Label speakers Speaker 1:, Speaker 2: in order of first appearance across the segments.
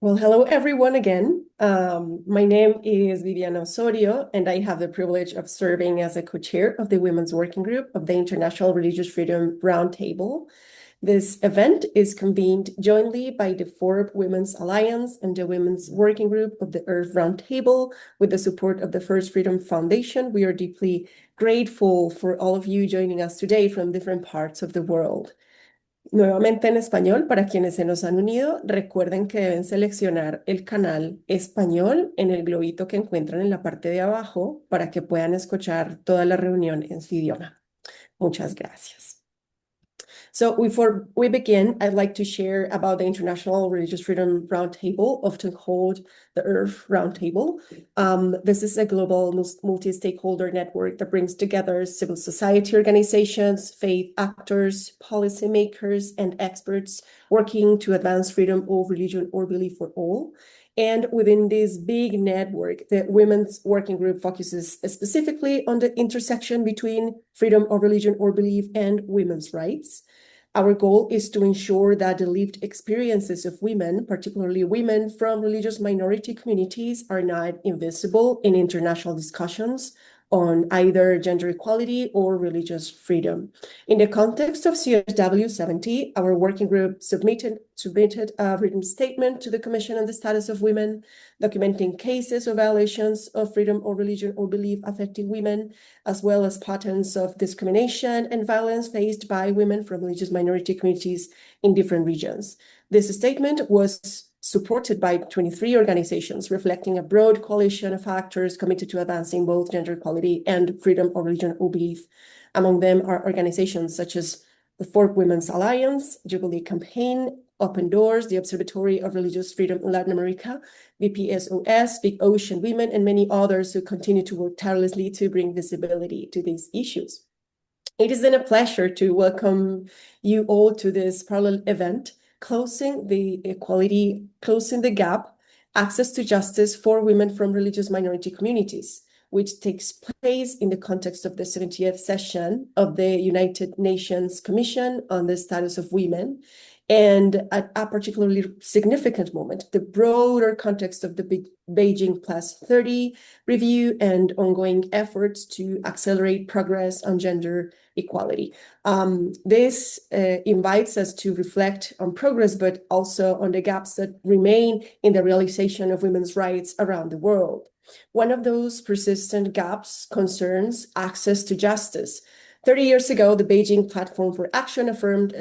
Speaker 1: Well, hello everyone again. My name is Viviana Osorio, and I have the privilege of serving as a co-chair of the Women's Working Group of the International Religious Freedom Roundtable. This event is convened jointly by the Forbes Women's Alliance and the Women's Working Group of the Earth Roundtable with the support of the First Freedom Foundation. We are deeply grateful for all of you joining us today from different parts of the world. Nuevamente en español, para quienes se nos han unido, recuerden que deben seleccionar el canal español en el globito que encuentran en la parte de abajo para que puedan escuchar toda la reunión en su idioma. Muchas gracias. So before we begin, I'd like to share about the International Religious Freedom Roundtable, often called the Earth Roundtable. This is a global multi-stakeholder network that brings together civil society organizations, faith actors, policymakers, and experts working to advance freedom of religion or belief for all. And within this big network, the Women's Working Group focuses specifically on the intersection between freedom of religion or belief and women's rights. Our goal is to ensure that the lived experiences of women, particularly women from religious minority communities, are not invisible in international discussions on either gender equality or religious freedom. In the context of CSW70, our working group submitted a written statement to the Commission on the Status of Women, documenting cases of violations of freedom of religion or belief affecting women, as well as patterns of discrimination and violence faced by women from religious minority communities in different regions. This statement was supported by 23 organizations, reflecting a broad coalition of actors committed to advancing both gender equality and freedom of religion or belief. Among them are organizations such as the Forbes Women's Alliance, Jubilee Campaign, Open Doors, the Observatory of Religious Freedom in Latin America, BPSOS, Big Ocean Women, and many others who continue to work tirelessly to bring visibility to these issues. It is then a pleasure to welcome you all to this parallel event, Closing the Gap, Access to Justice for Women from Religious Minority Communities, which takes place in the context of the 70th session of the United Nations Commission on the Status of Women, and at a particularly significant moment, the broader context of the Beijing Plus 30 review and ongoing efforts to accelerate progress on gender equality. This invites us to reflect on progress, but also on the gaps that remain in the realization of women's rights around the world. One of those persistent gaps concerns access to justice. 30 years ago, the Beijing Platform for Action affirmed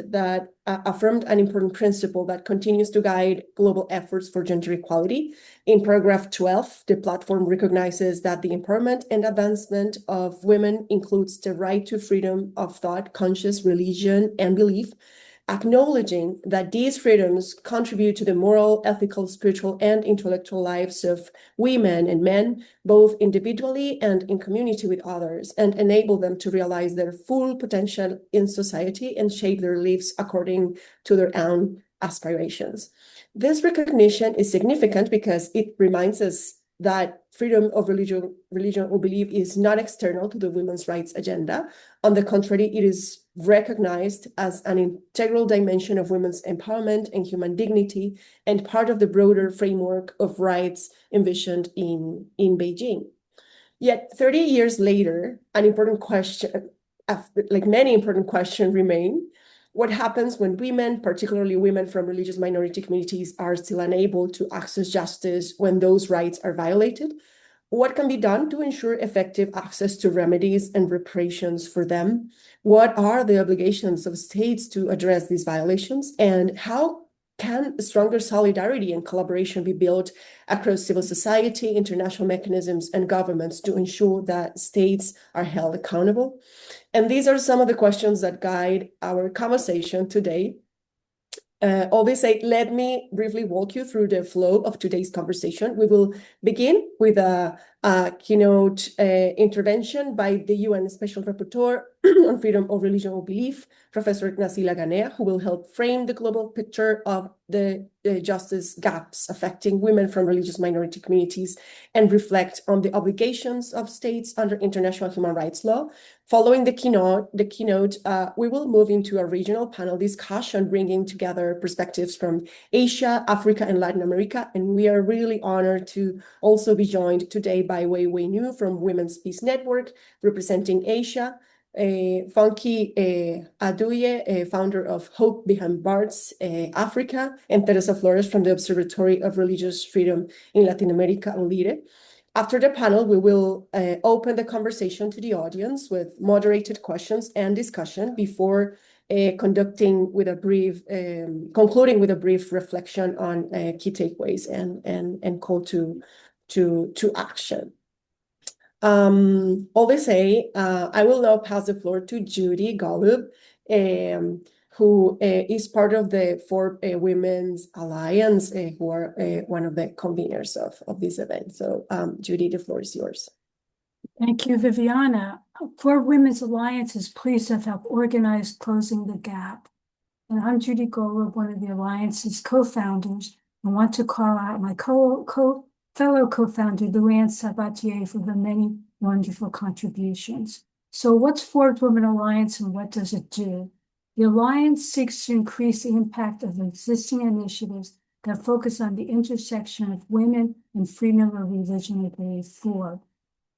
Speaker 1: an important principle that continues to guide global efforts for gender equality. In paragraph 12, the platform recognizes that the empowerment and advancement of women includes the right to freedom of thought, conscience, religion, and belief, acknowledging that these freedoms contribute to the moral, ethical, spiritual, and intellectual lives of women and men, both individually and in community with others, and enable them to realize their full potential in society and shape their lives according to their own aspirations. This recognition is significant because it reminds us that freedom of religion or belief is not external to the women's rights agenda. On the contrary, it is recognized as an integral dimension of women's empowerment and human dignity, and part of the broader framework of rights envisioned in Beijing. Yet 30 years later, an important question, like many important questions remain. What happens when women, particularly women from religious minority communities, are still unable to access justice when those rights are violated? What can be done to ensure effective access to remedies and reparations for them? What are the obligations of states to address these violations? And how can stronger solidarity and collaboration be built across civil society, international mechanisms, and governments to ensure that states are held accountable? And these are some of the questions that guide our conversation today. All this said, let me briefly walk you through the flow of today's conversation. We will begin with a keynote intervention by the UN Special Rapporteur on Freedom of Religion or Belief, Professor Nasila Ganea, who will help frame the global picture of the justice gaps affecting women from religious minority communities and reflect on the obligations of states under international human rights law. Following the keynote, we will move into a regional panel discussion, bringing together perspectives from Asia, Africa, and Latin America. And we are really honored to also be joined today by Wei Wei Nu from Women's Peace Network, representing Asia, Funky Aduye, founder of Hope Behind Bars Africa, and Teresa Flores from the Observatory of Religious Freedom in Latin America, LIRE. After the panel, we will open the conversation to the audience with moderated questions and discussion before concluding with a brief reflection on key takeaways and call to action. All this say, I will now pass the floor to Judy Golub, who is part of the Forbes Women's Alliance, who are one of the conveners of this event. So, Judy, the floor is yours.
Speaker 2: Thank you, Viviana. Forbes Women's Alliance is pleased to have organized Closing the Gap. And I'm Judy Golub, one of the Alliance's co-founders. I want to call out my fellow co-founder, Luann Sabatier, for the many wonderful contributions. So what's Forbes Women Alliance and what does it do? The Alliance seeks to increase the impact of existing initiatives that focus on the intersection of women and freedom of religion and belief. Forbes.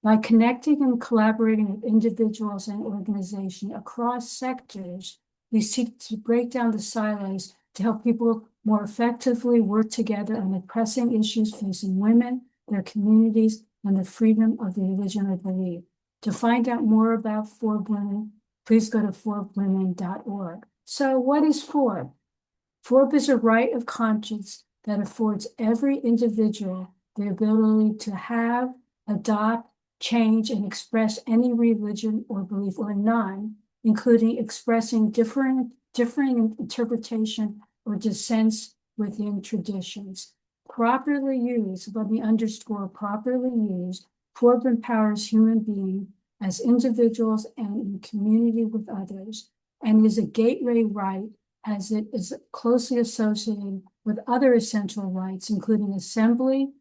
Speaker 2: By connecting and collaborating with individuals and organizations across sectors, we seek to break down the silos to help people more effectively work together on the pressing issues facing women, their communities, and the freedom of the religion they believe. To find out more about Forbes Women, please go to forbeswomen.org. So what is Forbes? Forbes is a right of conscience that affords every individual the ability to have, adopt, change, and express any religion or belief or none, including expressing differing interpretation or dissents within traditions. Properly used, let me underscore, properly used, Forbes empowers human beings as individuals and in community with others, and is a gateway right as it is closely associated with other essential rights, including assembly,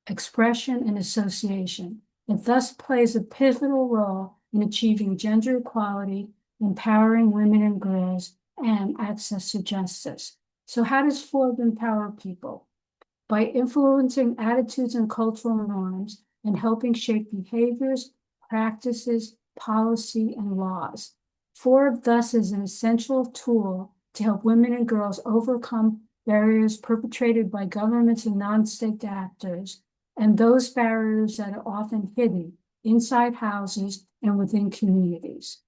Speaker 2: expression, and association. It thus plays a pivotal role in achieving gender equality, empowering women and girls, and access to justice. So how does Forbes empower people? By influencing attitudes and cultural norms and helping shape behaviors, practices, policy, and laws. Forbes thus is an essential tool to help women and girls overcome barriers perpetrated by governments and non-state actors, and those barriers that are often hidden inside houses and within communities.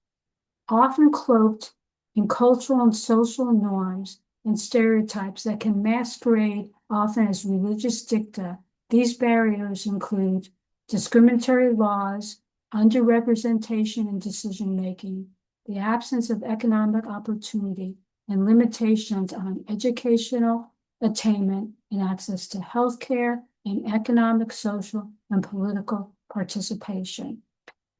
Speaker 2: Often cloaked in cultural and social norms and stereotypes that can masquerade often as religious dicta, these barriers include discriminatory laws, underrepresentation in decision-making, the absence of economic opportunity, and limitations on educational attainment and access to healthcare and economic, social, and political participation.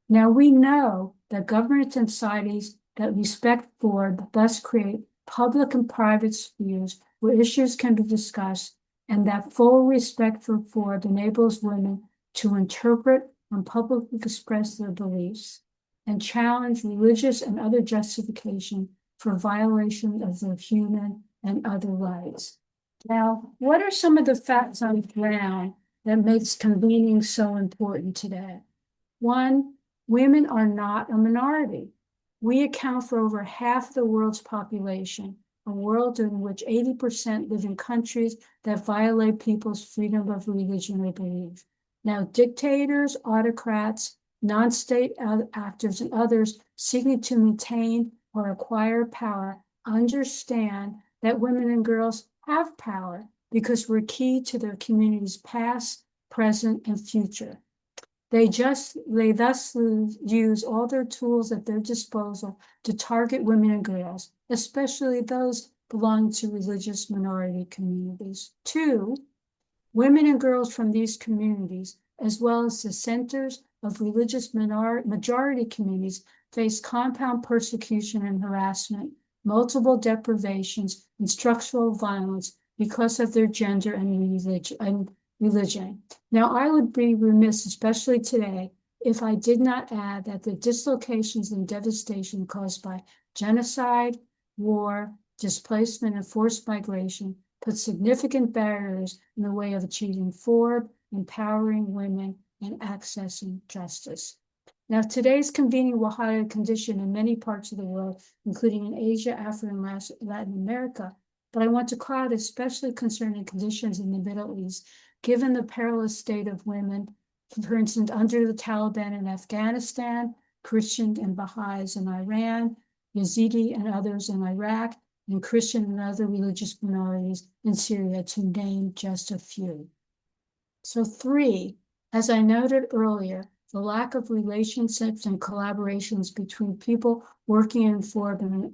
Speaker 2: Now, we know that governments and societies that respect Forbes thus create public and private spheres where issues can be discussed, and that full respect for Forbes enables women to interpret and publicly express their beliefs and challenge religious and other justification for violation of their human and other rights. Now, what are some of the facts on the ground that makes convening so important today? One, women are not a minority. We account for over half the world's population, a world in which 80% live in countries that violate people's freedom of religion or belief. Now, dictators, autocrats, non-state actors, and others seeking to maintain or acquire power understand that women and girls have power because we're key to their community's past, present, and future. They thus use all their tools at their disposal to target women and girls, especially those belonging to religious minority communities. Two, women and girls from these communities as well as the centers of religious majority communities, face compound persecution and harassment, multiple deprivations, and structural violence because of their gender and religion. Now, I would be remiss, especially today, if I did not add that the dislocations and devastation caused by genocide, war, displacement, and forced migration put significant barriers in the way of achieving FORB, empowering women, and accessing justice. Now, today's convening will highlight a condition in many parts of the world, including in Asia, Africa, and Latin America, but I want to call out especially concerning conditions in the Middle East, given the perilous state of women, for instance, under the Taliban in Afghanistan, Christian and Baha'is in Iran, Yazidi and others in Iraq, and Christian and other religious minorities in Syria, to name just a few. So 3, as I noted earlier, the lack of relationships and collaborations between people working in FORB and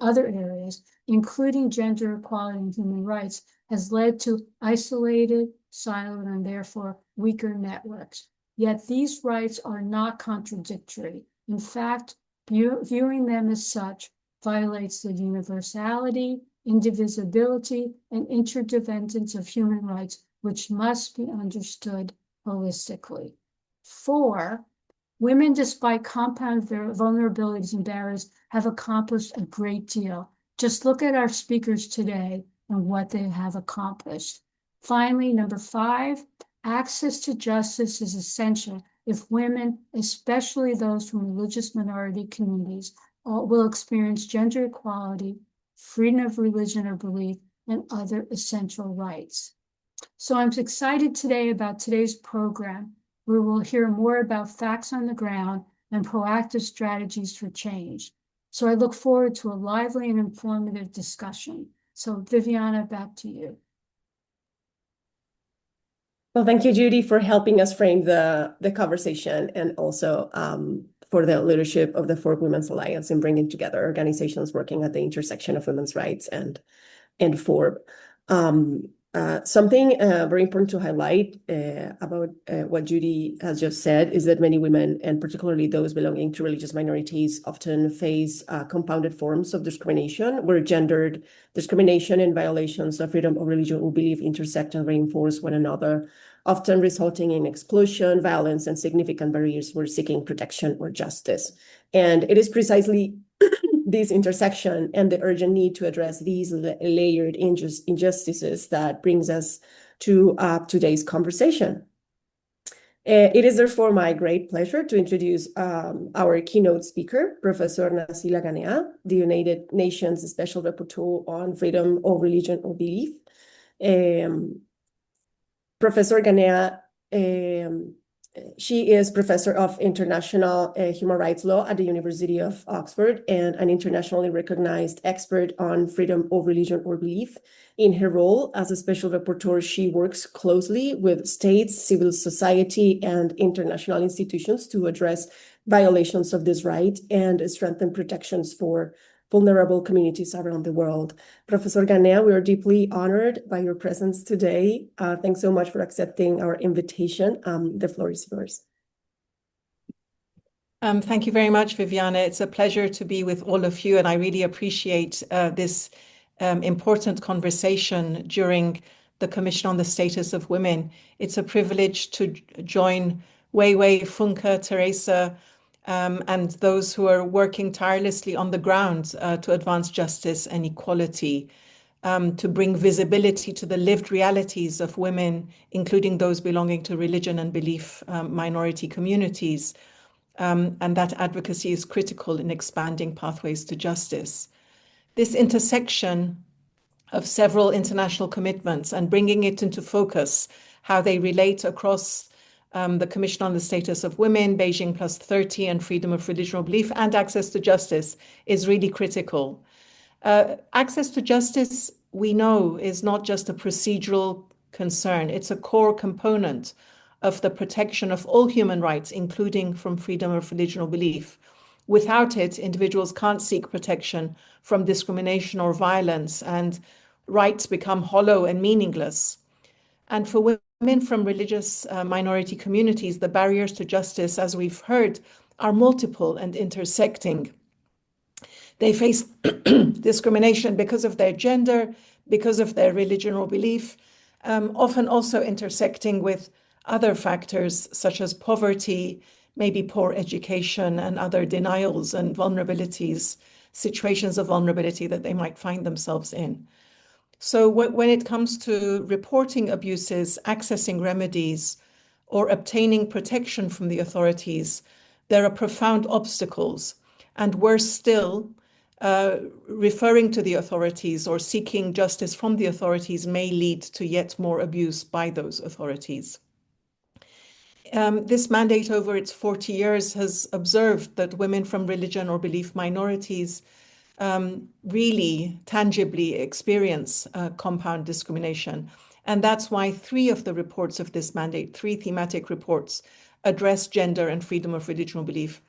Speaker 2: other areas, including gender equality and human rights, has led to isolated, silent, and therefore weaker networks. Yet these rights are not contradictory. In fact, viewing them as such violates the universality, indivisibility, and interdependence of human rights, which must be understood holistically. 4, women, despite compound vulnerabilities and barriers, have accomplished a great deal. Just look at our speakers today and what they have accomplished. Finally, number 5, access to justice is essential if women, especially those from religious minority communities, will experience gender equality, freedom of religion or belief, and other essential rights. So I'm excited today about today's program, where we'll hear more about facts on the ground and proactive strategies for change. So I look forward to a lively and informative discussion. So Viviana, back to you.
Speaker 1: Well, thank you, Judy, for helping us frame the conversation, and also for the leadership of the FORB Women's Alliance in bringing together organizations working at the intersection of women's rights and FORB. Something very important to highlight about what Judy has just said is that many women, and particularly those belonging to religious minorities, often face compounded forms of discrimination, where gendered discrimination and violations of freedom of religion or belief intersect and reinforce one another, often resulting in exclusion, violence, and significant barriers for seeking protection or justice. And it is precisely this intersection and the urgent need to address these layered injustices that brings us to today's conversation. It is therefore my great pleasure to introduce our keynote speaker, Professor Nasila Ganea, the United Nations Special Rapporteur on Freedom of Religion or Belief. Professor Ganea, she is Professor of International Human Rights Law at the University of Oxford and an internationally recognized expert on freedom of religion or belief. In her role as a special rapporteur, she works closely with states, civil society, and international institutions to address violations of this right and strengthen protections for vulnerable communities around the world. Professor Ganea, we are deeply honored by your presence today. Thanks so much for accepting our invitation. The floor is yours.
Speaker 3: Thank you very much, Viviana. It's a pleasure to be with all of you, and I really appreciate this important conversation during the Commission on the Status of Women. It's a privilege to join Weiwei, Funke, Teresa, and those who are working tirelessly on the ground to advance justice and equality, to bring visibility to the lived realities of women, including those belonging to religion and belief minority communities. And that advocacy is critical in expanding pathways to justice. This intersection of several international commitments and bringing it into focus, how they relate across the Commission on the Status of Women, Beijing +30, and freedom of religion or belief, and access to justice is really critical. Access to justice, we know, is not just a procedural concern. It's a core component of the protection of all human rights, including from freedom of religion or belief. Without it, individuals can't seek protection from discrimination or violence, and rights become hollow and meaningless. And for women from religious minority communities, the barriers to justice, as we've heard, are multiple and intersecting. They face discrimination because of their gender, because of their religion or belief, often also intersecting with other factors such as poverty, maybe poor education, and other denials and vulnerabilities, situations of vulnerability that they might find themselves in. So when it comes to reporting abuses, accessing remedies, or obtaining protection from the authorities, there are profound obstacles. And worse still, referring to the authorities or seeking justice from the authorities may lead to yet more abuse by those authorities. This mandate over its 40 years has observed that women from religion or belief minorities really tangibly experience compound discrimination. And that's why 3 of the reports of this mandate, 3 thematic reports, address gender and freedom of religion or belief.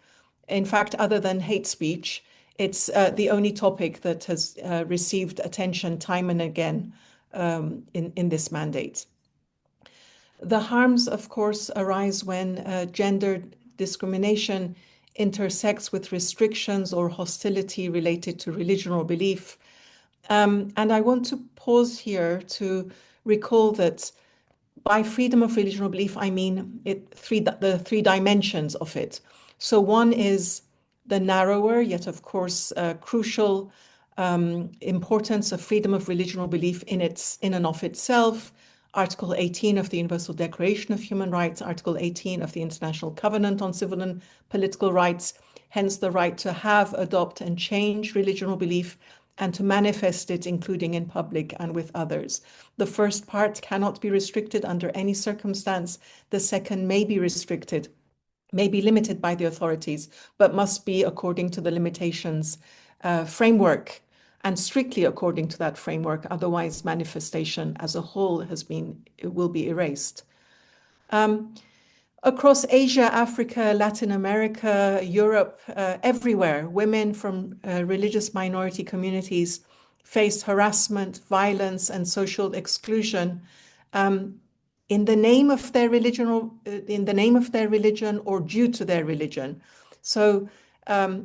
Speaker 3: In fact, other than hate speech, it's the only topic that has received attention time and again in this mandate. The harms, of course, arise when gender discrimination intersects with restrictions or hostility related to religion or belief. And I want to pause here to recall that by freedom of religion or belief, I mean the 3 dimensions of it. So one is the narrower, yet of course crucial importance of freedom of religion or belief in and of itself. Article 18 of the Universal Declaration of Human Rights, Article 18 of the International Covenant on Civil and Political Rights, hence the right to have, adopt, and change religion or belief, and to manifest it, including in public and with others. The first part cannot be restricted under any circumstance. The second may be restricted, may be limited by the authorities, but must be according to the limitations framework and strictly according to that framework. Otherwise, manifestation as a whole will be erased. Across Asia, Africa, Latin America, Europe, everywhere, women from religious minority communities face harassment, violence, and social exclusion in the name of their religion or due to their religion. So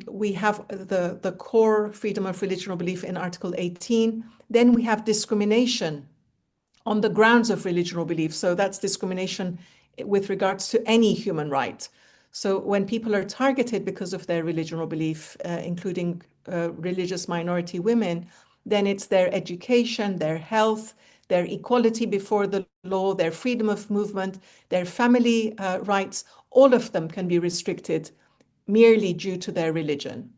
Speaker 3: we have the core freedom of religion or belief in Article 18. Then we have discrimination on the grounds of religion or belief. So that's discrimination with regards to any human right. So when people are targeted because of their religion or belief, including religious minority women, then it's their education, their health, their equality before the law, their freedom of movement, their family rights, all of them can be restricted merely due to their religion.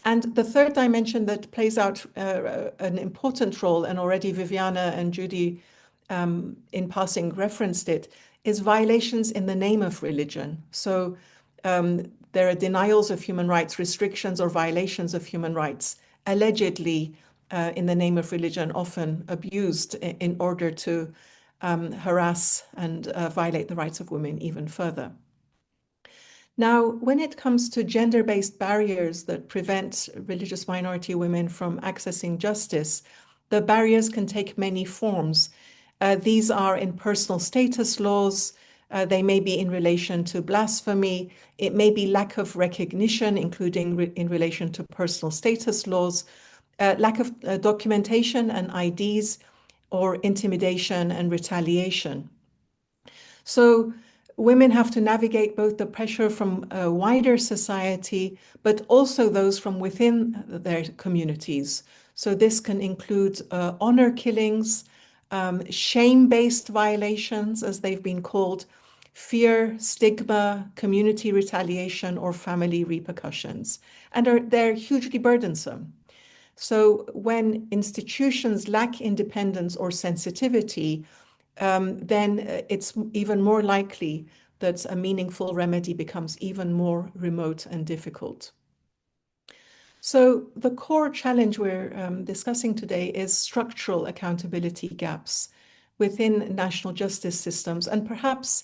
Speaker 3: And the third dimension that plays out an important role, and already Viviana and Judy in passing referenced it, is violations in the name of religion. So there are denials of human rights, restrictions or violations of human rights, allegedly in the name of religion, often abused in order to harass and violate the rights of women even further. Now, when it comes to gender-based barriers that prevent religious minority women from accessing justice, the barriers can take many forms. These are in personal status laws. They may be in relation to blasphemy. It may be lack of recognition, including in relation to personal status laws, lack of documentation and IDs, or intimidation and retaliation. So women have to navigate both the pressure from a wider society, but also those from within their communities. So this can include honor killings, shame-based violations, as they've been called, fear, stigma, community retaliation, or family repercussions. And they're hugely burdensome. So when institutions lack independence or sensitivity, then it's even more likely that a meaningful remedy becomes even more remote and difficult. So the core challenge we're discussing today is structural accountability gaps within national justice systems. And perhaps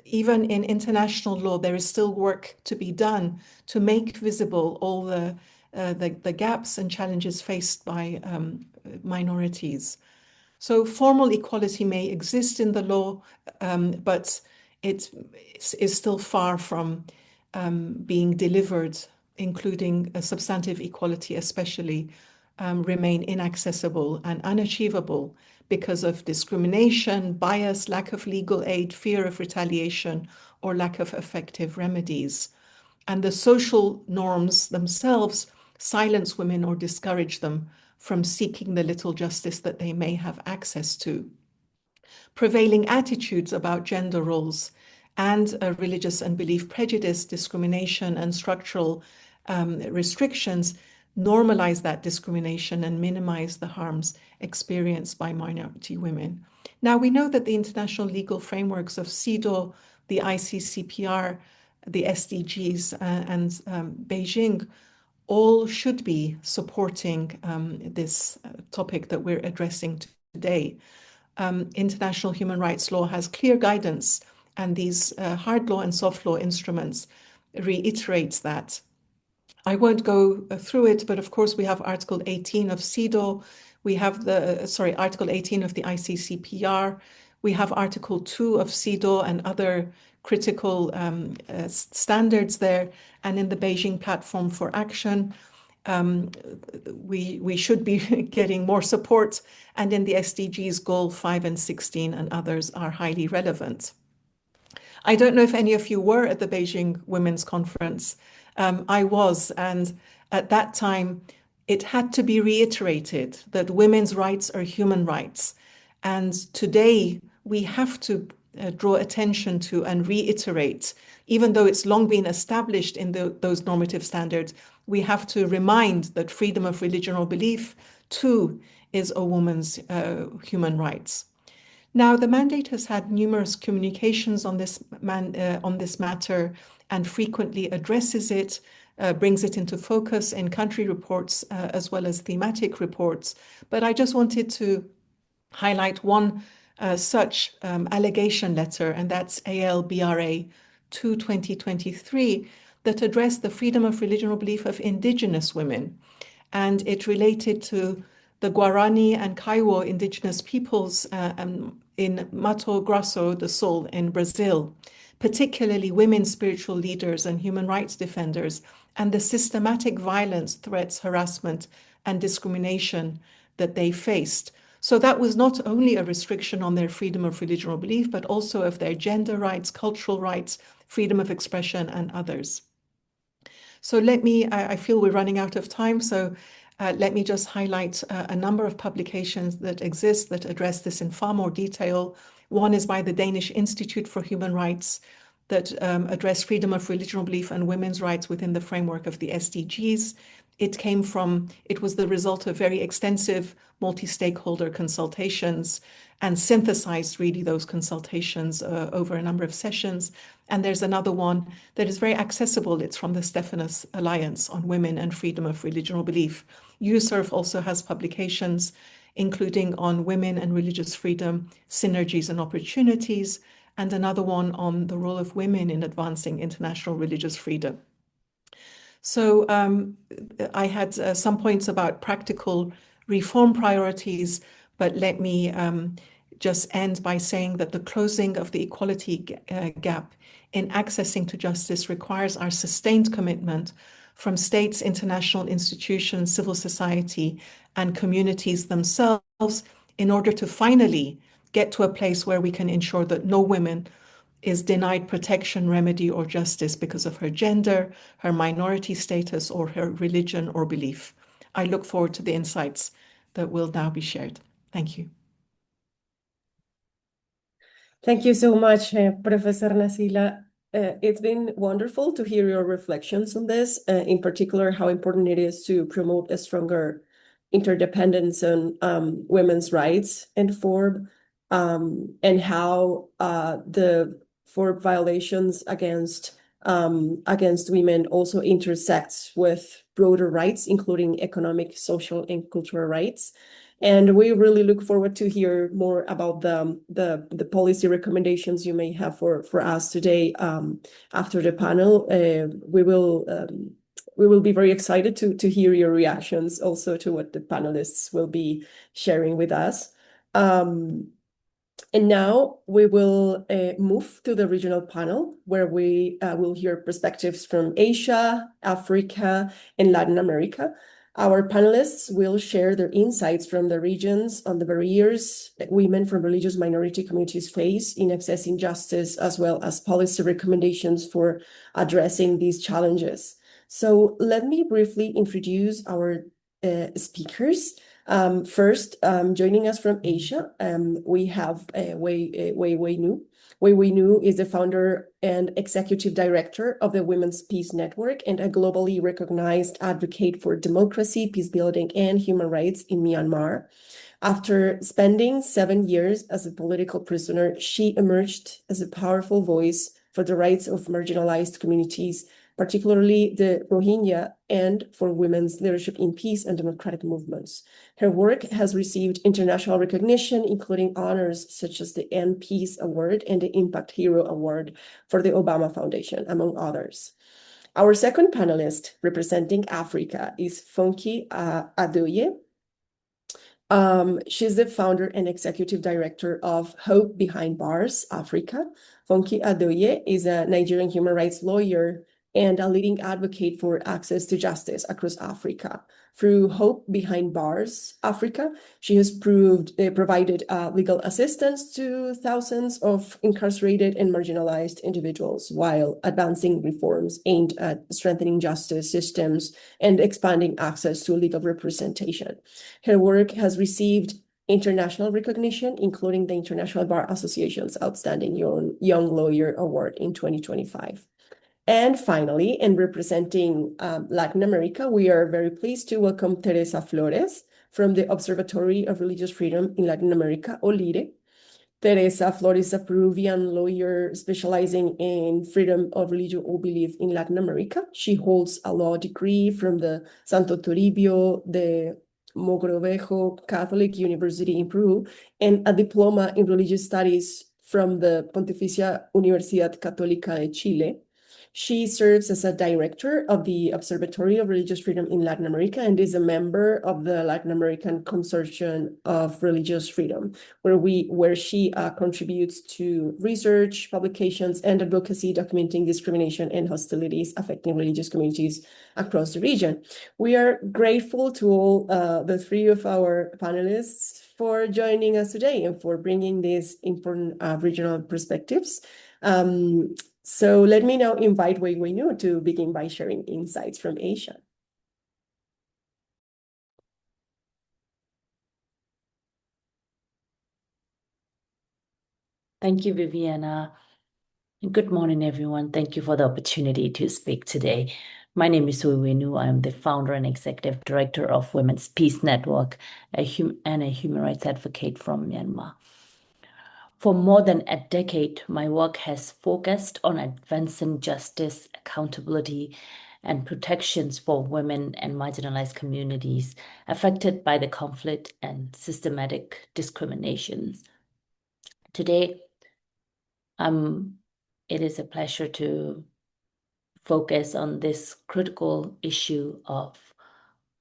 Speaker 3: even in international law, there is still work to be done to make visible all the gaps and challenges faced by minorities. So formal equality may exist in the law, but it is still far from being delivered, including a substantive equality especially, remain inaccessible and unachievable because of discrimination, bias, lack of legal aid, fear of retaliation, or lack of effective remedies. And the social norms themselves silence women or discourage them from seeking the little justice that they may have access to. Prevailing attitudes about gender roles and religious and belief prejudice, discrimination, and structural restrictions normalize that discrimination and minimize the harms experienced by minority women. Now, we know that the international legal frameworks of CEDAW, the ICCPR, the SDGs, and Beijing all should be supporting this topic that we're addressing today. International human rights law has clear guidance, and these hard law and soft law instruments reiterates that. I won't go through it, but of course we have Article 18 of CEDAW, we have Article 18 of the ICCPR, we have Article 2 of CEDAW and other critical standards there, and in the Beijing Platform for Action, we should be getting more support, and in the SDGs, Goal 5 and 16 and others are highly relevant. I don't know if any of you were at the Beijing Women's Conference. I was, and at that time, it had to be reiterated that women's rights are human rights. And today, we have to draw attention to and reiterate, even though it's long been established in those normative standards, we have to remind that freedom of religion or belief, too, is a woman's human rights. Now, the mandate has had numerous communications on this matter and frequently addresses it, brings it into focus in country reports as well as thematic reports. But I just wanted to highlight one such allegation letter, and that's ALBRA 2/2023, that addressed the freedom of religion or belief of indigenous women. And it related to the Guarani and Kaiwo indigenous peoples in Mato Grosso do Sul in Brazil, particularly women spiritual leaders and human rights defenders, and the systematic violence, threats, harassment, and discrimination that they faced. So that was not only a restriction on their freedom of religion or belief, but also of their gender rights, cultural rights, freedom of expression, and others. So I feel we're running out of time, so let me just highlight a number of publications that exist that address this in far more detail. One is by the Danish Institute for Human Rights that address freedom of religion or belief and women's rights within the framework of the SDGs. It was the result of very extensive multi-stakeholder consultations and synthesized really those consultations over a number of sessions. And there's another one that is very accessible. It's from the Stephanus Alliance on Women and Freedom of Religion or Belief. USERF also has publications, including on women and religious freedom, synergies and opportunities, and another one on the role of women in advancing international religious freedom. So I had some points about practical reform priorities, but let me just end by saying that the closing of the equality gap in accessing to justice requires our sustained commitment from states, international institutions, civil society, and communities themselves in order to finally get to a place where we can ensure that no woman is denied protection, remedy, or justice because of her gender, her minority status, or her religion or belief. I look forward to the insights that will now be shared. Thank you.
Speaker 1: Thank you so much, Professor Nasila. It's been wonderful to hear your reflections on this, in particular, how important it is to promote a stronger interdependence on women's rights and FORB, and how the FORB violations against women also intersects with broader rights, including economic, social, and cultural rights. And we really look forward to hear more about the policy recommendations you may have for us today after the panel. We will be very excited to hear your reactions also to what the panelists will be sharing with us. And now we will move to the regional panel, where we will hear perspectives from Asia, Africa, and Latin America. Our panelists will share their insights from the regions on the barriers that women from religious minority communities face in accessing justice, as well as policy recommendations for addressing these challenges. So let me briefly introduce our speakers. First, joining us from Asia, we have Wei Nu. Wei Nu is the founder and executive director of the Women's Peace Network and a globally recognized advocate for democracy, peace building, and human rights in Myanmar. After spending 7 years as a political prisoner, she emerged as a powerful voice for the rights of marginalized communities, particularly the Rohingya, and for women's leadership in peace and democratic movements. Her work has received international recognition, including honors such as the End Peace Award and the Impact Hero Award for the Obama Foundation, among others. Our second panelist representing Africa is Funke Adoye. She's the founder and executive director of Hope Behind Bars Africa. Funke Adoye is a Nigerian human rights lawyer and a leading advocate for access to justice across Africa. Through Hope Behind Bars Africa, she has provided legal assistance to thousands of incarcerated and marginalized individuals while advancing reforms aimed at strengthening justice systems and expanding access to legal representation. Her work has received international recognition, including the International Bar Association's Outstanding Young Lawyer Award in 2025. And finally, in representing Latin America, we are very pleased to welcome Teresa Flores from the Observatory of Religious Freedom in Latin America, OLIRE. Teresa Flores is a Peruvian lawyer specializing in freedom of religion or belief in Latin America. She holds a law degree from the Santo Toribio de Mogrovejo Catholic University in Peru and a diploma in religious studies from the Pontificia Universidad Católica de Chile. She serves as a director of the Observatory of Religious Freedom in Latin America and is a member of the Latin American Consortium of Religious Freedom, where she contributes to research, publications, and advocacy documenting discrimination and hostilities affecting religious communities across the region. We are grateful to all the three of our panelists for joining us today and for bringing these important regional perspectives. So let me now invite Wei Nu to begin by sharing insights from Asia.
Speaker 4: Thank you, Viviana. Good morning, everyone. Thank you for the opportunity to speak today. My name is Wei Nu. I am the founder and executive director of Women's Peace Network and a human rights advocate from Myanmar. For more than a decade, my work has focused on advancing justice, accountability, and protections for women and marginalized communities affected by the conflict and systematic discriminations. Today, it is a pleasure to focus on this critical issue of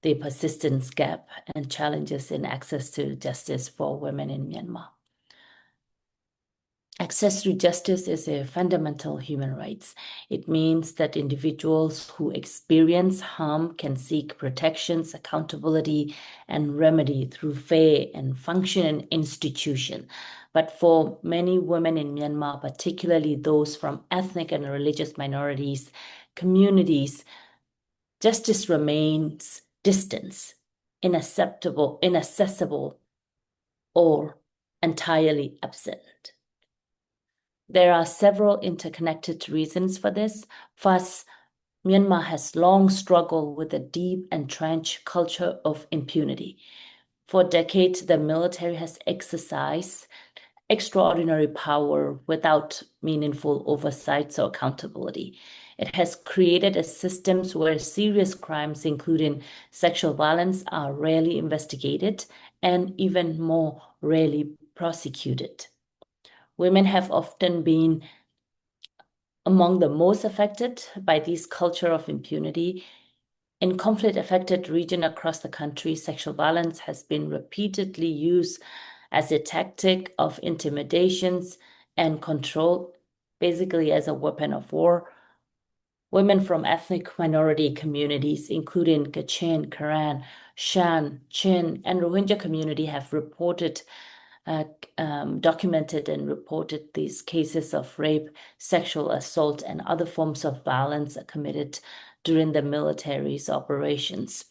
Speaker 4: the persistence gap and challenges in access to justice for women in Myanmar. Access to justice is a fundamental human right. It means that individuals who experience harm can seek protections, accountability, and remedy through fair and functioning institutions. But for many women in Myanmar, particularly those from ethnic and religious minorities, communities, justice remains distant, inaccessible, or entirely absent. There are several interconnected reasons for this. First, Myanmar has long struggled with a deep entrenched culture of impunity. For decades, the military has exercised extraordinary power without meaningful oversight or accountability. It has created a system where serious crimes, including sexual violence, are rarely investigated and even more rarely prosecuted. Women have often been among the most affected by this culture of impunity. In conflict-affected regions across the country, sexual violence has been repeatedly used as a tactic of intimidations and control, basically as a weapon of war. Women from ethnic minority communities, including Kachin, Karan, Shan, Chin, and Rohingya community have documented and reported these cases of rape, sexual assault, and other forms of violence committed during the military's operations.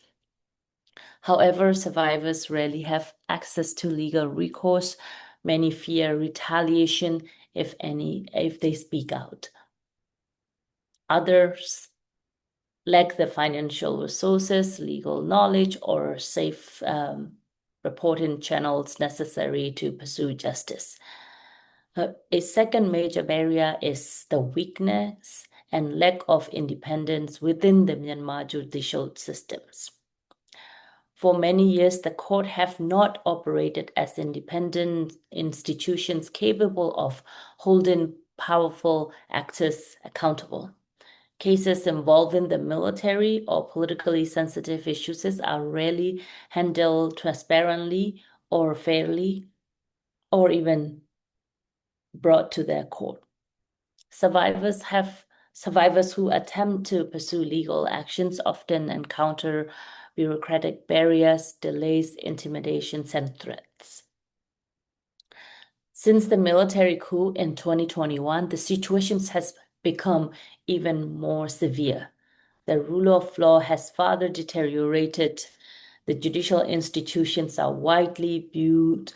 Speaker 4: However, survivors rarely have access to legal recourse. Many fear retaliation, if they speak out. Others lack the financial resources, legal knowledge, or safe reporting channels necessary to pursue justice. A second major barrier is the weakness and lack of independence within the Myanmar judicial systems. For many years, the court have not operated as independent institutions capable of holding powerful actors accountable. Cases involving the military or politically sensitive issues are rarely handled transparently or fairly, or even brought to their court. Survivors who attempt to pursue legal actions often encounter bureaucratic barriers, delays, intimidations, and threats. Since the military coup in 2021, the situation has become even more severe. The rule of law has further deteriorated. The judicial institutions are widely viewed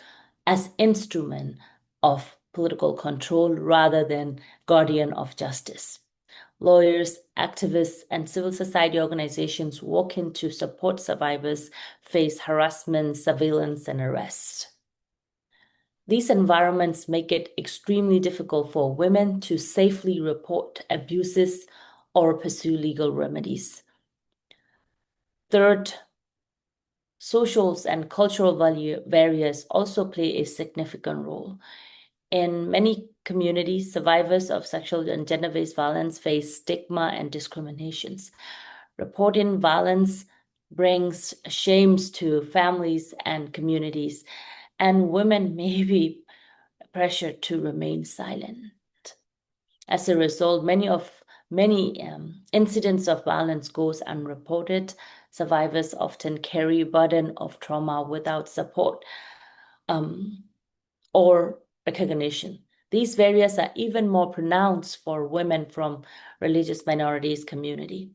Speaker 4: as instruments of political control rather than guardian of justice. Lawyers, activists, and civil society organizations working to support survivors face harassment, surveillance, and arrest. These environments make it extremely difficult for women to safely report abuses or pursue legal remedies. Third, social and cultural barriers also play a significant role. In many communities, survivors of sexual and gender-based violence face stigma and discriminations. Reporting violence brings shames to families and communities, and women may be pressured to remain silent. As a result, many incidents of violence goes unreported. Survivors often carry a burden of trauma without support or recognition. These barriers are even more pronounced for women from religious minorities community.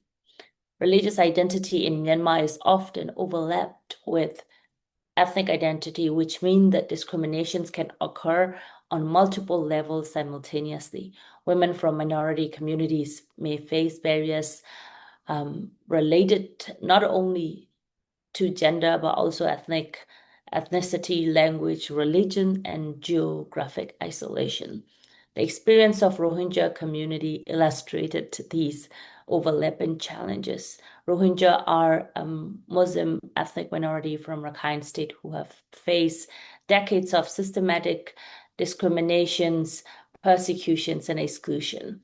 Speaker 4: Religious identity in Myanmar is often overlapped with ethnic identity, which means that discriminations can occur on multiple levels simultaneously. Women from minority communities may face barriers related not only to gender, but also ethnicity, language, religion, and geographic isolation. The experience of Rohingya community illustrated these overlapping challenges. Rohingya are a Muslim ethnic minority from Rakhine State who have faced decades of systematic discriminations, persecutions, and exclusion.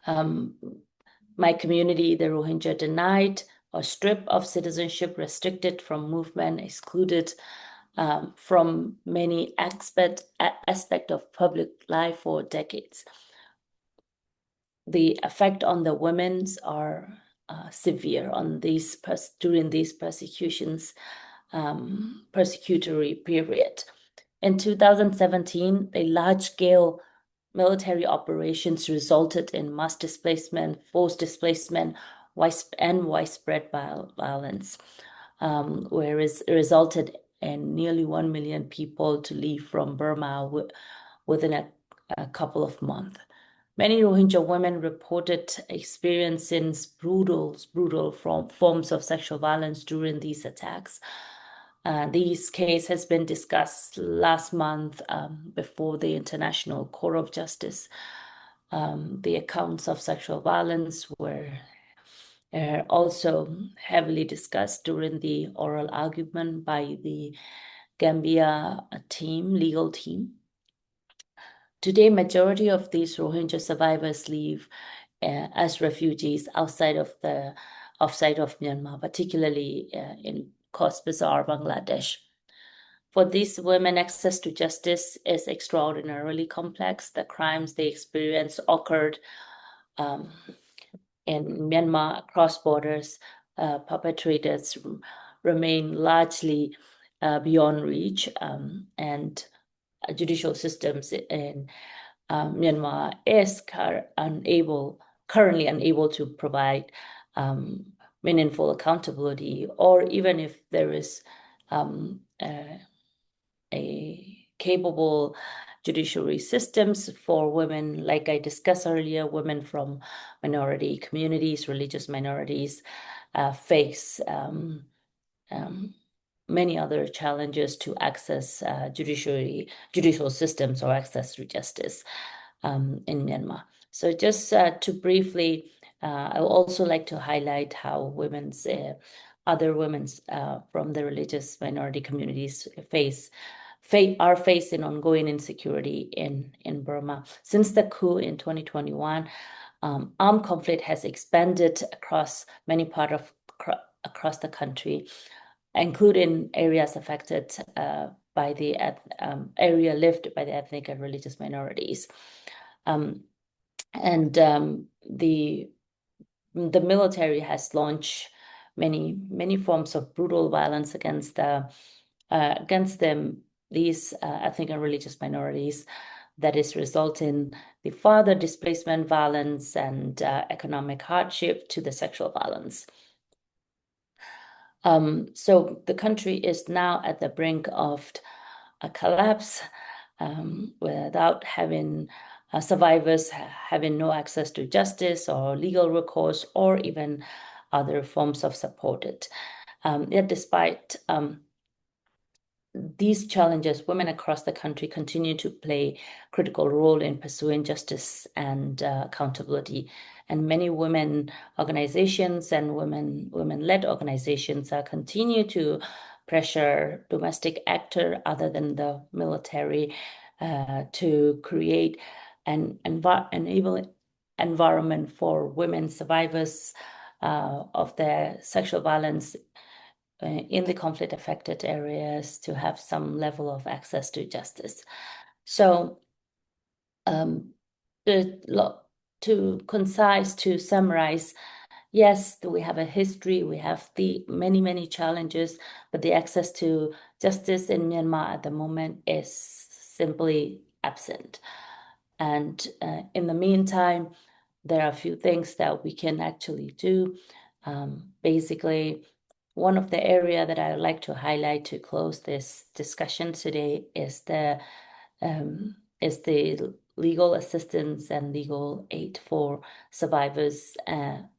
Speaker 4: My community, the Rohingya, denied or stripped of citizenship, restricted from movement, excluded from many aspect of public life for decades. The effect on the women are severe on during these persecutory period. In 2017, a large-scale military operations resulted in mass displacement, forced displacement, and widespread violence, whereas it resulted in nearly 1 million people to leave from Burma within a couple of months. Many Rohingya women reported experiencing brutal forms of sexual violence during these attacks. This case has been discussed last month before the International Court of Justice. The accounts of sexual violence were also heavily discussed during the oral argument by the Gambia legal team. Today, majority of these Rohingya survivors live as refugees outside of Myanmar, particularly in Cox's Bazar, Bangladesh. For these women, access to justice is extraordinarily complex. The crimes they experience occurred in Myanmar across borders. Perpetrators remain largely beyond reach, and judicial systems in Myanmar is currently unable to provide meaningful accountability, or even if there is a capable judiciary systems for women, like I discussed earlier, women from minority communities, religious minorities, face many other challenges to access judicial systems or access to justice in Myanmar. So just to briefly, I would also like to highlight how other women from the religious minority communities are facing ongoing insecurity in Burma. Since the coup in 2021, armed conflict has expanded across many parts across the country, including areas affected by the area lived by the ethnic and religious minorities. The military has launched many forms of brutal violence against these ethnic and religious minorities that is resulting the further displacement, violence, and economic hardship to the sexual violence. So the country is now at the brink of a collapse, without having survivors having no access to justice or legal recourse or even other forms of support. Yet despite these challenges, women across the country continue to play a critical role in pursuing justice and accountability. And many women organizations and women-led organizations continue to pressure domestic actors other than the military to create an environment for women survivors of their sexual violence in the conflict-affected areas to have some level of access to justice. So to summarize, yes, we have a history, we have the many challenges, but the access to justice in Myanmar at the moment is simply absent. And in the meantime, there are a few things that we can actually do. Basically, one of the areas that I would like to highlight to close this discussion today is the legal assistance and legal aid for survivors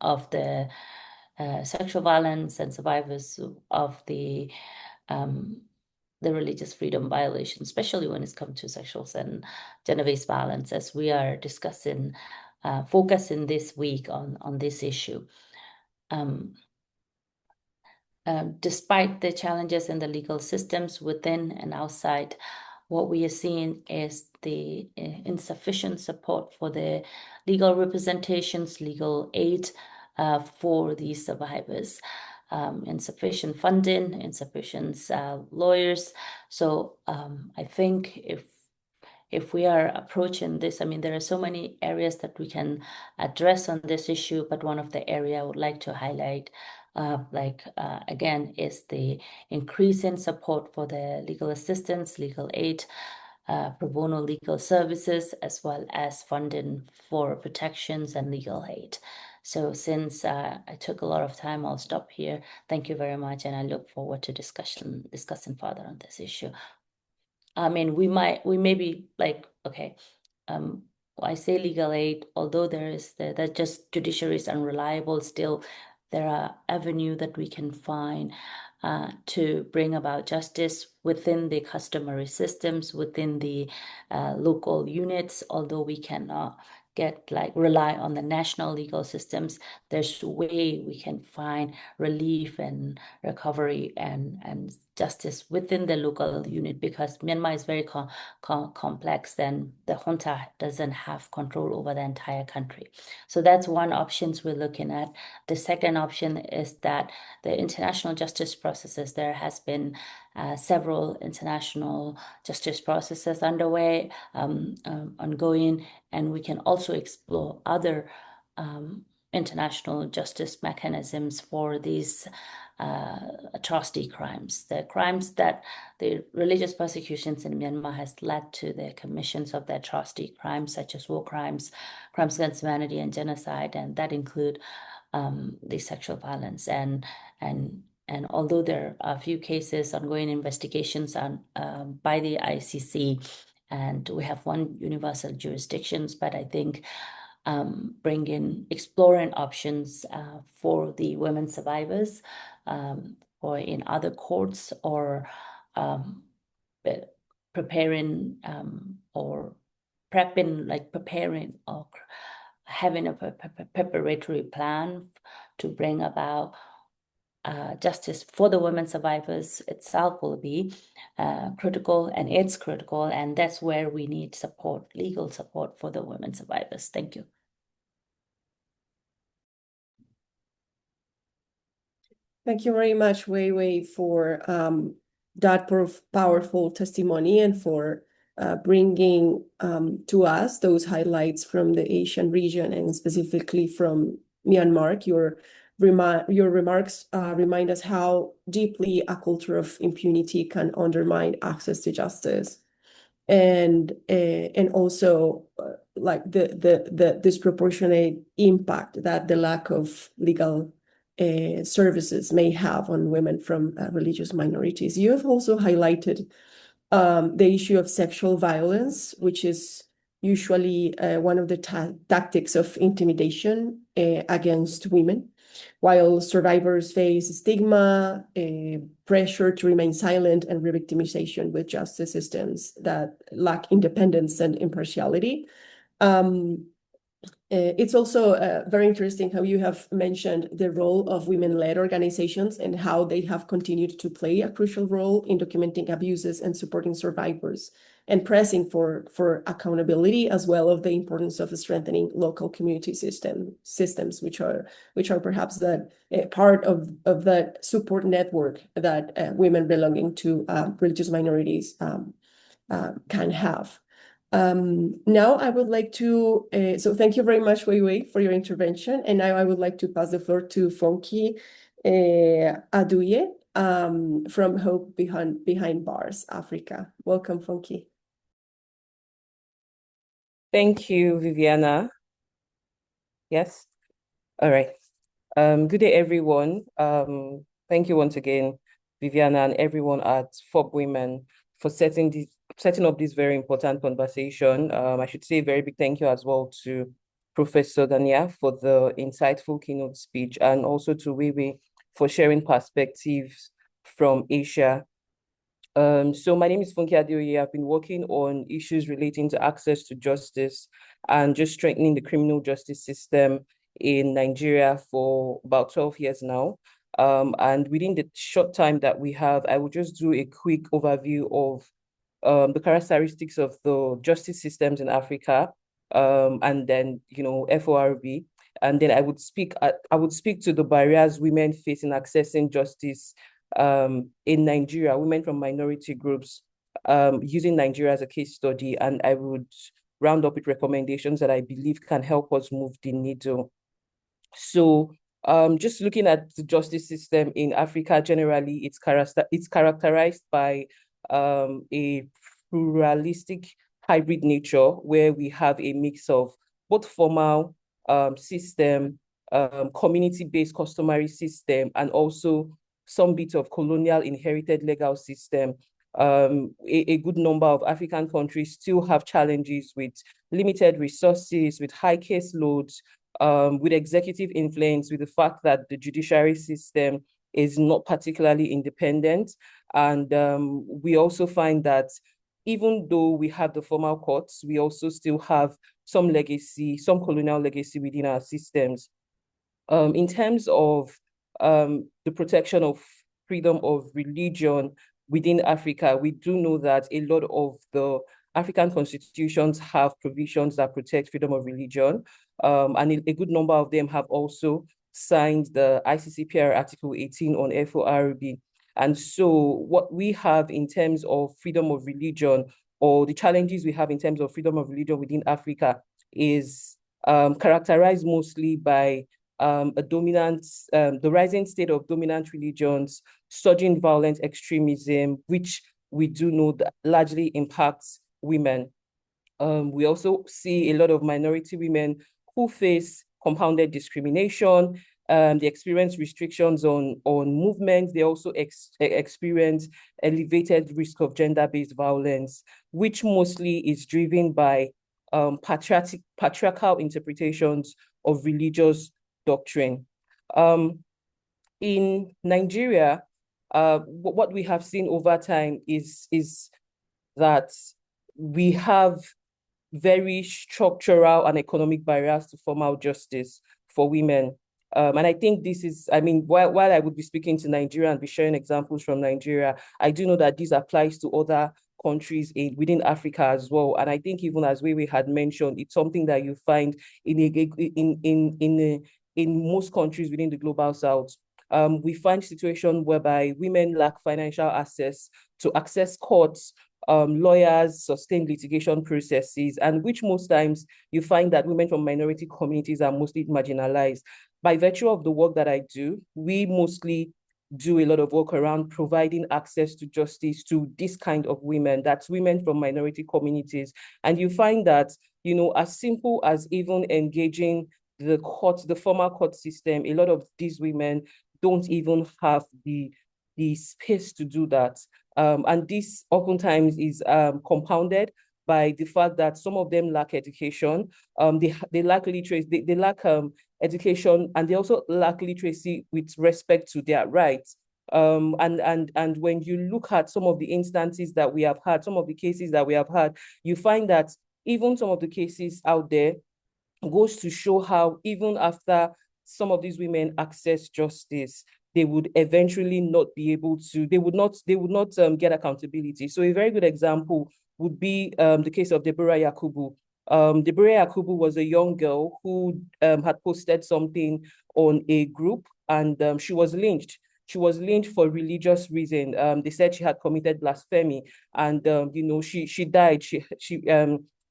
Speaker 4: of the sexual violence and survivors of the religious freedom violation, especially when it's come to sexual and gender-based violence, as we are discussing, focusing this week on this issue. Despite the challenges in the legal systems within and outside, what we are seeing is the insufficient support for the legal representations, legal aid for these survivors, insufficient funding, insufficient lawyers. So I think if we are approaching this, I mean, there are so many areas that we can address on this issue, but one of the areas I would like to highlight again, is the increase in support for the legal assistance, legal aid, pro bono legal services, as well as funding for protections and legal aid. So since I took a lot of time, I'll stop here. Thank you very much, and I look forward to discussing further on this issue. I mean, we may be like, okay, I say legal aid, although there is that just judiciary is unreliable, still there are avenues that we can find to bring about justice within the customary systems, within the local units. Although we cannot rely on the national legal systems, there's a way we can find relief and recovery and justice within the local unit, because Myanmar is very complex, and the junta doesn't have control over the entire country. So that's one option we're looking at. The second option is that the international justice processes, there has been several international justice processes underway, ongoing, and we can also explore other international justice mechanisms for these atrocity crimes, the crimes that the religious persecutions in Myanmar has led to the commissions of the atrocity crimes, such as war crimes, crimes against humanity, and genocide, and that include the sexual violence. And although there are a few cases, ongoing investigations on by the ICC, and we have one universal jurisdictions, but I think exploring options for the women survivors, or in other courts, or preparing or prepping, like preparing or having a preparatory plan to bring about justice for the women survivors itself will be critical, and it's critical, and that's where we need support, legal support for the women survivors. Thank you.
Speaker 1: Thank you very much, Wei Wei, for that powerful testimony and for bringing to us those highlights from the Asian region and specifically from Myanmar. Your remarks remind us how deeply a culture of impunity can undermine access to justice, and also like the disproportionate impact that the lack of legal services may have on women from religious minorities. You have also highlighted the issue of sexual violence, which is usually one of the tactics of intimidation against women, while survivors face stigma, pressure to remain silent, and re-victimization with justice systems that lack independence and impartiality. It's also very interesting how you have mentioned the role of women-led organizations and how they have continued to play a crucial role in documenting abuses and supporting survivors and pressing for accountability, as well as the importance of strengthening local community systems, which are perhaps that part of that support network that women belonging to religious minorities can have. Now I would like to, so thank you very much, Wei Wei, for your intervention. And now I would like to pass the floor to Fonky Aduye from Hope Behind Bars, Africa. Welcome, Fonky.
Speaker 5: Thank you, Viviana. Yes. All right. Good day, everyone. Thank you once again, Viviana, and everyone at FOB Women for setting up this very important conversation. I should say a very big thank you as well to Professor Dania for the insightful keynote speech, and also to Wei Wei for sharing perspectives from Asia. So my name is Funke Adeoye. I've been working on issues relating to access to justice and just strengthening the criminal justice system in Nigeria for about 12 years now. And within the short time that we have, I will just do a quick overview of the characteristics of the justice systems in Africa, and then, FORB. And then I would speak to the barriers women face in accessing justice in Nigeria, women from minority groups, using Nigeria as a case study. And I would round up with recommendations that I believe can help us move the needle. So just looking at the justice system in Africa generally, it's characterized by a pluralistic hybrid nature, where we have a mix of both formal system, community-based customary system, and also some bit of colonial inherited legal system. A good number of African countries still have challenges with limited resources, with high case loads, with executive influence, with the fact that the judiciary system is not particularly independent. And we also find that even though we have the formal courts, we also still have some legacy, some colonial legacy within our systems. In terms of the protection of freedom of religion within Africa, we do know that a lot of the African constitutions have provisions that protect freedom of religion, and a good number of them have also signed the ICCPR Article 18 on FORB. And so what we have in terms of freedom of religion, or the challenges we have in terms of freedom of religion within Africa, is characterized mostly by a dominant, the rising state of dominant religions, surging violent extremism, which we do know that largely impacts women. We also see a lot of minority women who face compounded discrimination. They experience restrictions on movement. They also experience elevated risk of gender-based violence, which mostly is driven by patriarchal interpretations of religious doctrine. In Nigeria, what we have seen over time is that we have very structural and economic barriers to formal justice for women. And I think this is, I mean, while I would be speaking to Nigeria and be sharing examples from Nigeria, I do know that this applies to other countries within Africa as well. And I think even as we had mentioned, it's something that you find in most countries within the global south. We find situations whereby women lack financial access to access courts, lawyers, sustain litigation processes, and which most times you find that women from minority communities are mostly marginalized. By virtue of the work that I do, we mostly do a lot of work around providing access to justice to this kind of women, that's women from minority communities. And you find that, you know, as simple as even engaging the formal court system, a lot of these women don't even have the space to do that. And this oftentimes is compounded by the fact that some of them lack education, they lack literacy, they lack education, and they also lack literacy with respect to their rights. And when you look at some of the instances that we have had, some of the cases that we have had, you find that even some of the cases out there goes to show how even after some of these women access justice, they would eventually not be able to, they would not get accountability. So a very good example would be the case of Deborah Yakubu. Deborah Yakubu was a young girl who had posted something on a group, and she was lynched. She was lynched for religious reason. They said she had committed blasphemy, and you know, she died.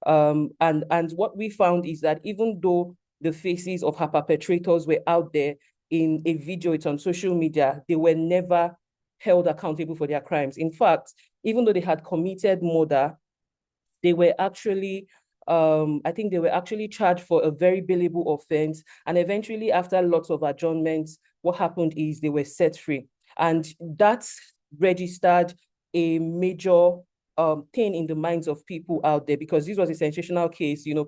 Speaker 5: And what we found is that even though the faces of her perpetrators were out there in a video, it's on social media, they were never held accountable for their crimes. In fact, even though they had committed murder, they were actually, I think they were actually charged for a very bailable offense. And eventually, after lots of adjournments, what happened is they were set free. And that registered a major thing in the minds of people out there, because this was a sensational case. You know,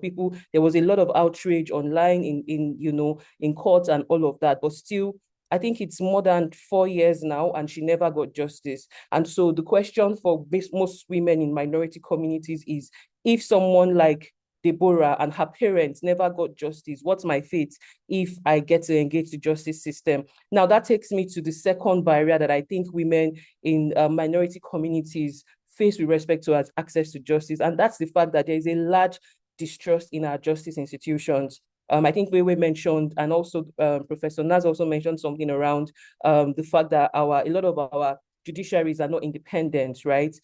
Speaker 5: there was a lot of outrage online in courts and all of that, but still, I think it's more than 4 years now, and she never got justice. And so the question for most women in minority communities is, if someone like Deborah and her parents never got justice, what's my fate if I get to engage the justice system? Now, that takes me to the second barrier that I think women in minority communities face with respect to access to justice, and that's the fact that there is a large distrust in our justice institutions. I think we mentioned, and also Professor Naz also mentioned something around the fact that a lot of our judiciaries are not independent, right?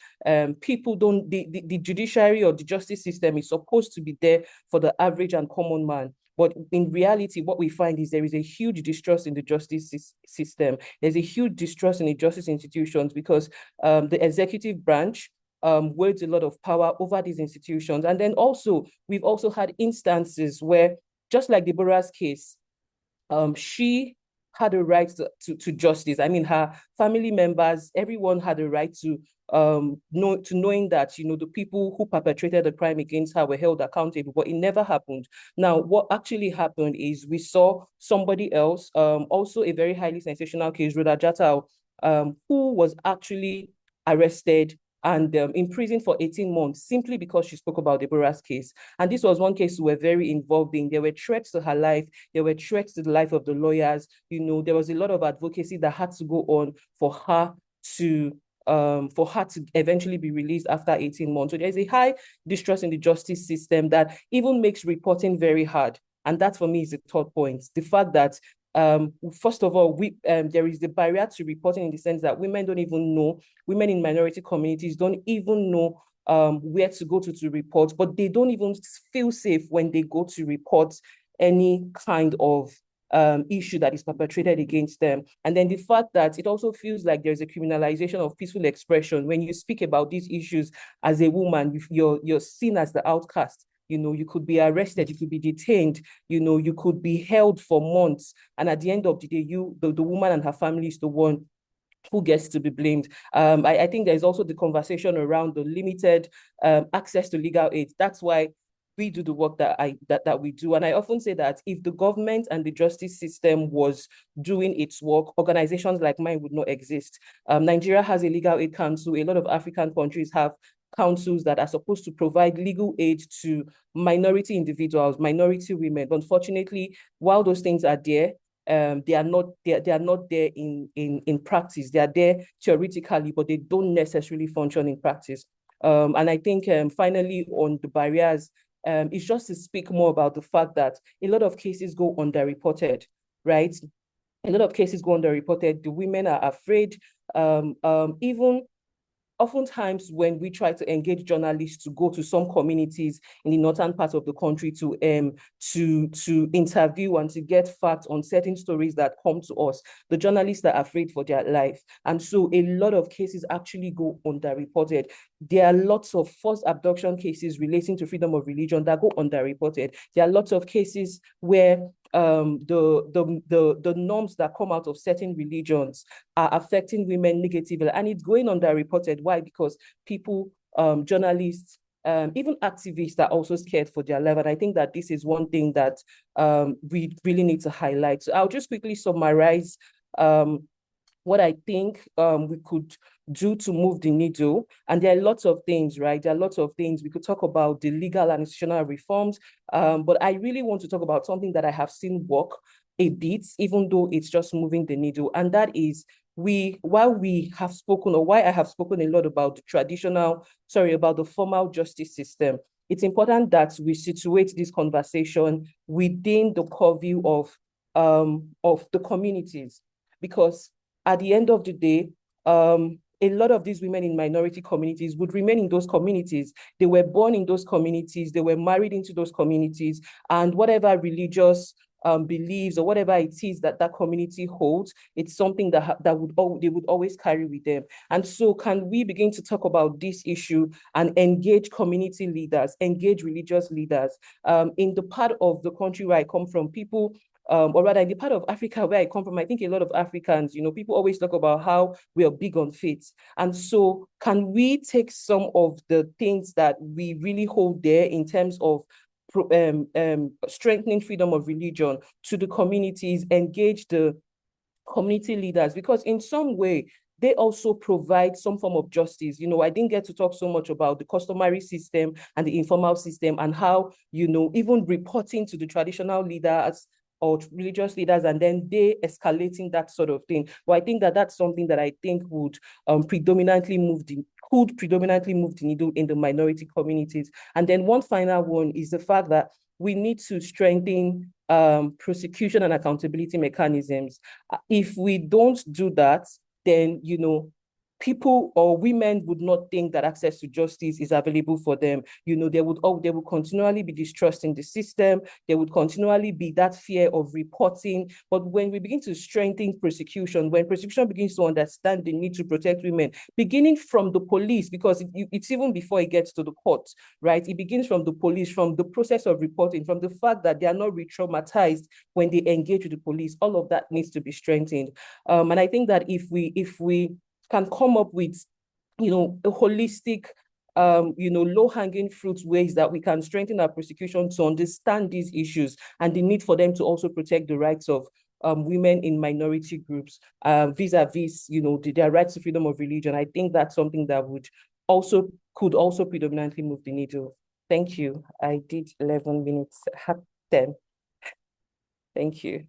Speaker 5: People don't, the judiciary or the justice system is supposed to be there for the average and common man. But in reality, what we find is there is a huge distrust in the justice system. There's a huge distrust in the justice institutions because the executive branch wields a lot of power over these institutions. And then also, we've also had instances where, just like Deborah's case, she had a right to justice. I mean, her family members, everyone had a right to knowing that, you know, the people who perpetrated the crime against her were held accountable, but it never happened. Now, what actually happened is we saw somebody else, also a very highly sensational case, Rhoda Jatau, who was actually arrested and imprisoned for 18 months simply because she spoke about Deborah's case. And this was one case we were very involved in. There were threats to her life. There were threats to the life of the lawyers. You know, there was a lot of advocacy that had to go on for her to eventually be released after 18 months. So there's a high distrust in the justice system that even makes reporting very hard. And that, for me, is the third point. The fact that first of all, there is the barrier to reporting in the sense that women don't even know, women in minority communities don't even know where to go to report, but they don't even feel safe when they go to report any kind of issue that is perpetrated against them. And then the fact that it also feels like there's a criminalization of peaceful expression. When you speak about these issues as a woman, you're seen as the outcast. You could be arrested, you could be detained, you could be held for months. And at the end of the day, the woman and her family is the one who gets to be blamed. I think there's also the conversation around the limited access to legal aid. That's why we do the work that we do. And I often say that if the government and the justice system was doing its work, organizations like mine would not exist. Nigeria has a legal aid council. A lot of African countries have councils that are supposed to provide legal aid to minority individuals, minority women. But unfortunately, while those things are there, they are not there in practice. They are there theoretically, but they don't necessarily function in practice. And I think finally on the barriers, it's just to speak more about the fact that a lot of cases go underreported, right? A lot of cases go underreported. The women are afraid. Even oftentimes when we try to engage journalists to go to some communities in the northern part of the country to interview and to get facts on certain stories that come to us, the journalists are afraid for their life. And so a lot of cases actually go underreported. There are lots of forced abduction cases relating to freedom of religion that go underreported. There are lots of cases where the norms that come out of certain religions are affecting women negatively, and it's going underreported. Why? Because people, journalists, even activists are also scared for their life. And I think that this is one thing that we really need to highlight. So I'll just quickly summarize what I think we could do to move the needle. And there are lots of things, right? There are lots of things. We could talk about the legal and institutional reforms, but I really want to talk about something that I have seen work a bit, even though it's just moving the needle. And that is while we have spoken, or why I have spoken a lot about about the formal justice system, it's important that we situate this conversation within the purview of the communities, because at the end of the day, a lot of these women in minority communities would remain in those communities. They were born in those communities, they were married into those communities, and whatever religious beliefs or whatever it is that community holds, it's something that they would always carry with them. And so can we begin to talk about this issue and engage community leaders, engage religious leaders? In the part of the country where I come from, people or rather in the part of Africa where I come from, I think a lot of Africans, people always talk about how we are big on faith. And so can we take some of the things that we really hold there in terms of strengthening freedom of religion to the communities, engage the community leaders, because in some way, they also provide some form of justice. I didn't get to talk so much about the customary system and the informal system and how, even reporting to the traditional leaders or religious leaders, and then they escalating that sort of thing. Well, I think that that's something that I think would predominantly move the needle in the minority communities. And then one final one is the fact that we need to strengthen prosecution and accountability mechanisms. If we don't do that, then, people or women would not think that access to justice is available for them. They would continually be distrusting the system. There would continually be that fear of reporting. But when we begin to strengthen prosecution, when prosecution begins to understand the need to protect women, beginning from the police, because it's even before it gets to the court, right? It begins from the police, from the process of reporting, from the fact that they are not re-traumatized when they engage with the police. All of that needs to be strengthened. And I think that if we can come up with, a holistic, low-hanging fruit ways that we can strengthen our prosecution to understand these issues and the need for them to also protect the rights of women in minority groups, vis-a-vis, their rights to freedom of religion. I think that's something that could also predominantly move the needle. Thank you. I did 11 minutes, 10. Thank you.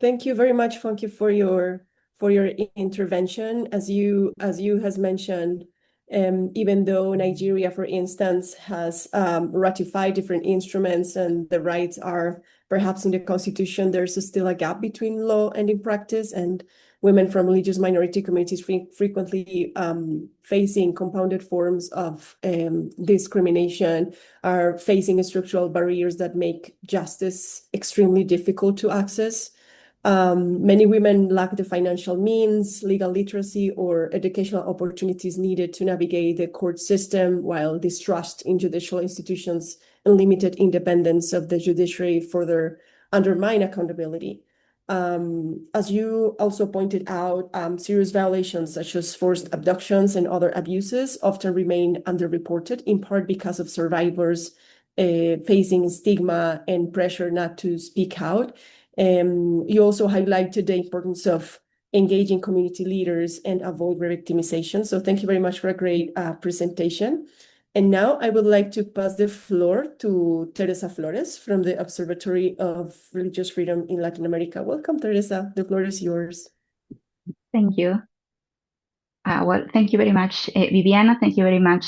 Speaker 1: Thank you very much, Funky, for your intervention. As you has mentioned, even though Nigeria, for instance, has ratified different instruments and the rights are perhaps in the constitution, there's still a gap between law and in practice, and women from religious minority communities frequently facing compounded forms of discrimination, are facing structural barriers that make justice extremely difficult to access. Many women lack the financial means, legal literacy, or educational opportunities needed to navigate the court system, while distrust in judicial institutions and limited independence of the judiciary further undermine accountability. As you also pointed out, serious violations such as forced abductions and other abuses often remain underreported, in part because of survivors facing stigma and pressure not to speak out. You also highlighted the importance of engaging community leaders and avoid re-victimization. So thank you very much for a great presentation. And now I would like to pass the floor to Teresa Flores from the Observatory of Religious Freedom in Latin America. Welcome, Teresa. The floor is yours.
Speaker 6: Thank you. Well, thank you very much, Viviana. Thank you very much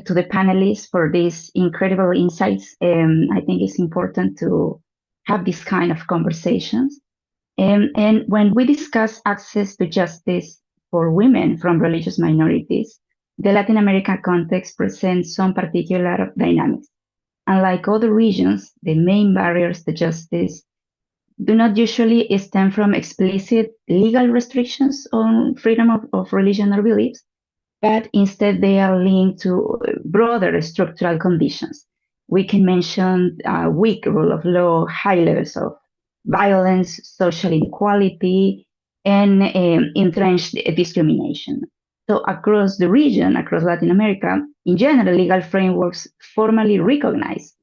Speaker 6: to the panelists for these incredible insights. I think it's important to have this kind of conversations. And when we discuss access to justice for women from religious minorities, the Latin America context presents some particular dynamics. Unlike other regions, the main barriers to justice do not usually stem from explicit legal restrictions on freedom of religion or beliefs, but instead they are linked to broader structural conditions. We can mention weak rule of law, high levels of violence, social inequality, and entrenched discrimination. So across the region, across Latin America, in general, legal frameworks formally recognize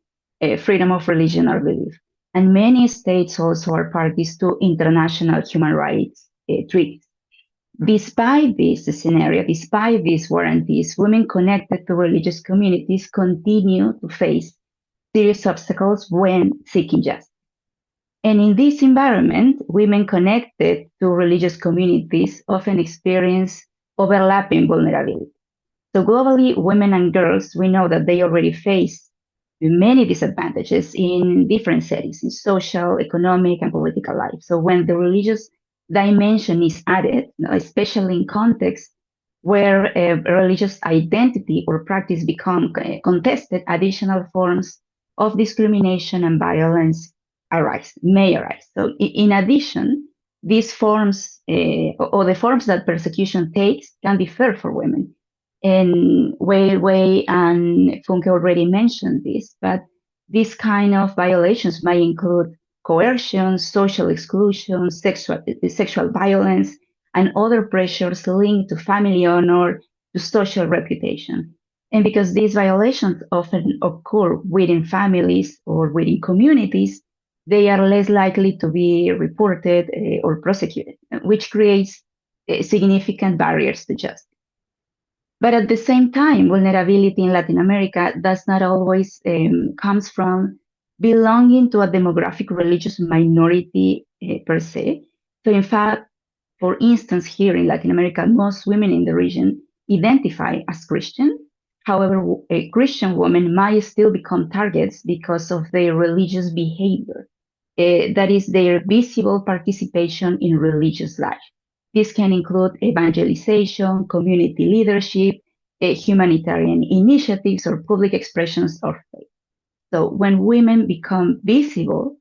Speaker 6: freedom of religion or belief. And many states also are parties to international human rights treaties. Despite this scenario, despite these warranties, women connected to religious communities continue to face serious obstacles when seeking justice. And in this environment, women connected to religious communities often experience overlapping vulnerability. So globally, women and girls, we know that they already face many disadvantages in different settings, in social, economic, and political life. So when the religious dimension is added, especially in contexts where religious identity or practice become contested, additional forms of discrimination and violence may arise. So in addition, these forms or the forms that persecution takes can differ for women. And Wei and Funke already mentioned this, but these kind of violations may include coercion, social exclusion, sexual violence, and other pressures linked to family honor, to social reputation. And because these violations often occur within families or within communities, they are less likely to be reported or prosecuted, which creates significant barriers to justice. But at the same time, vulnerability in Latin America does not always comes from belonging to a demographic religious minority per se. So in fact, for instance, here in Latin America, most women in the region identify as Christian. However, Christian women might still become targets because of their religious behavior. That is their visible participation in religious life. This can include evangelization, community leadership, humanitarian initiatives, or public expressions of faith. So when women become visible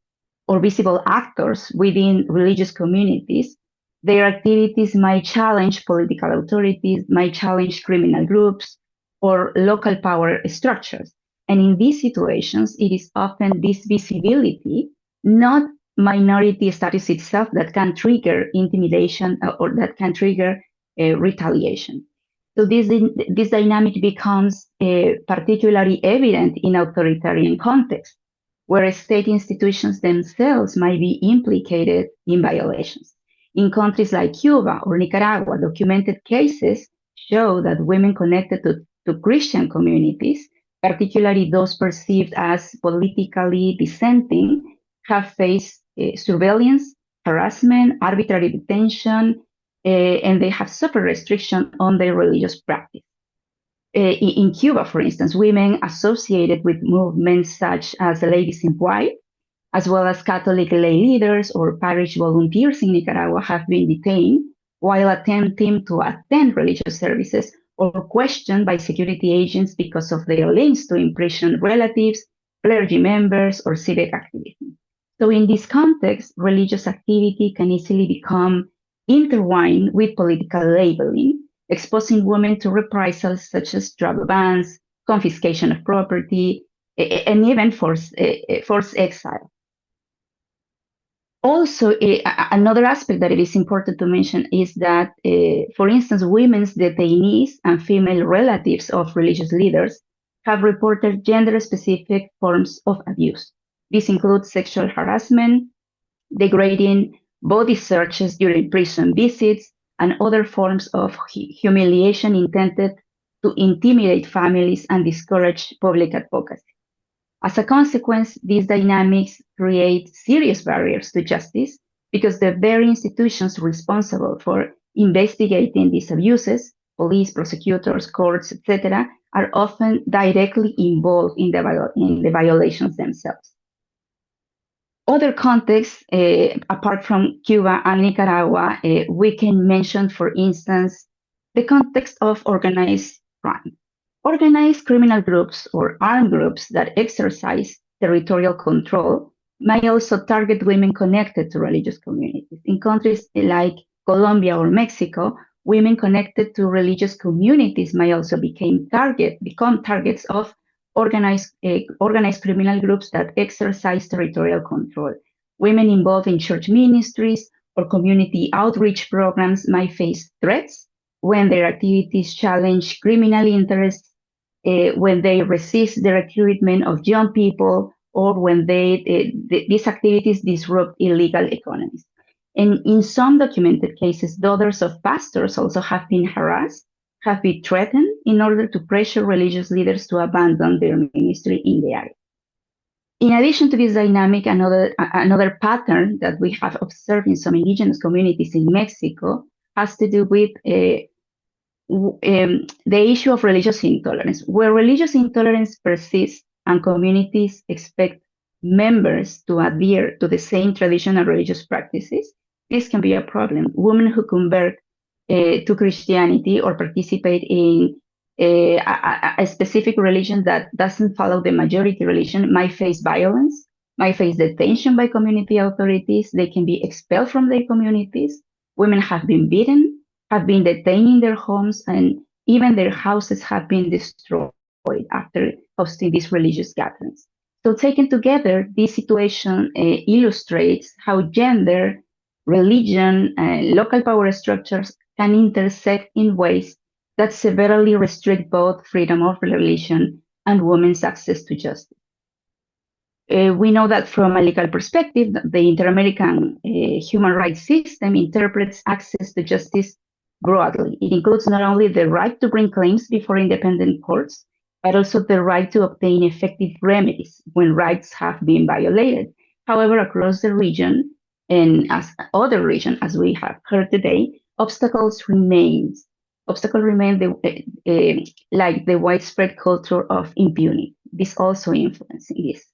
Speaker 6: or visible actors within religious communities, their activities might challenge political authorities, might challenge criminal groups, or local power structures. And in these situations, it is often this visibility, not minority status itself, that can trigger intimidation or that can trigger retaliation. So this dynamic becomes particularly evident in authoritarian contexts, where state institutions themselves might be implicated in violations. In countries like Cuba or Nicaragua, documented cases show that women connected to Christian communities, particularly those perceived as politically dissenting, have faced surveillance, harassment, arbitrary detention, and they have suffered restriction on their religious practice. In Cuba, for instance, women associated with movements such as the Ladies in White, as well as Catholic lay leaders or parish volunteers in Nicaragua, have been detained while attempting to attend religious services or questioned by security agents because of their links to imprisoned relatives, clergy members, or civic activism. So in this context, religious activity can easily become intertwined with political labeling, exposing women to reprisals such as drug bans, confiscation of property, and even forced exile. Also, another aspect that it is important to mention is that, for instance, women's detainees and female relatives of religious leaders have reported gender-specific forms of abuse. This includes sexual harassment, degrading, body searches during prison visits, and other forms of humiliation intended to intimidate families and discourage public advocacy. As a consequence, these dynamics create serious barriers to justice because the very institutions responsible for investigating these abuses, police, prosecutors, courts, etc., are often directly involved in the violations themselves. Other contexts, apart from Cuba and Nicaragua, we can mention, for instance, the context of organized crime. Organized criminal groups or armed groups that exercise territorial control may also target women connected to religious communities. In countries like Colombia or Mexico, women connected to religious communities may also become targets of organized criminal groups that exercise territorial control. Women involved in church ministries or community outreach programs might face threats when their activities challenge criminal interests, when they resist the recruitment of young people, or when these activities disrupt illegal economies. And in some documented cases, daughters of pastors also have been harassed, have been threatened in order to pressure religious leaders to abandon their ministry in the area. In addition to this dynamic, another pattern that we have observed in some indigenous communities in Mexico has to do with the issue of religious intolerance. Where religious intolerance persists and communities expect members to adhere to the same traditional religious practices, this can be a problem. Women who convert to Christianity or participate in a specific religion that doesn't follow the majority religion might face violence, might face detention by community authorities. They can be expelled from their communities. Women have been beaten, have been detained in their homes, and even their houses have been destroyed after hosting these religious gatherings. So taken together, this situation illustrates how gender, religion, and local power structures can intersect in ways that severely restrict both freedom of religion and women's access to justice. We know that from a legal perspective, the Inter-American human rights system interprets access to justice broadly. It includes not only the right to bring claims before independent courts, but also the right to obtain effective remedies when rights have been violated. However, across the region, and as other regions, as we have heard today, obstacles remain like the widespread culture of impunity. This also influences this.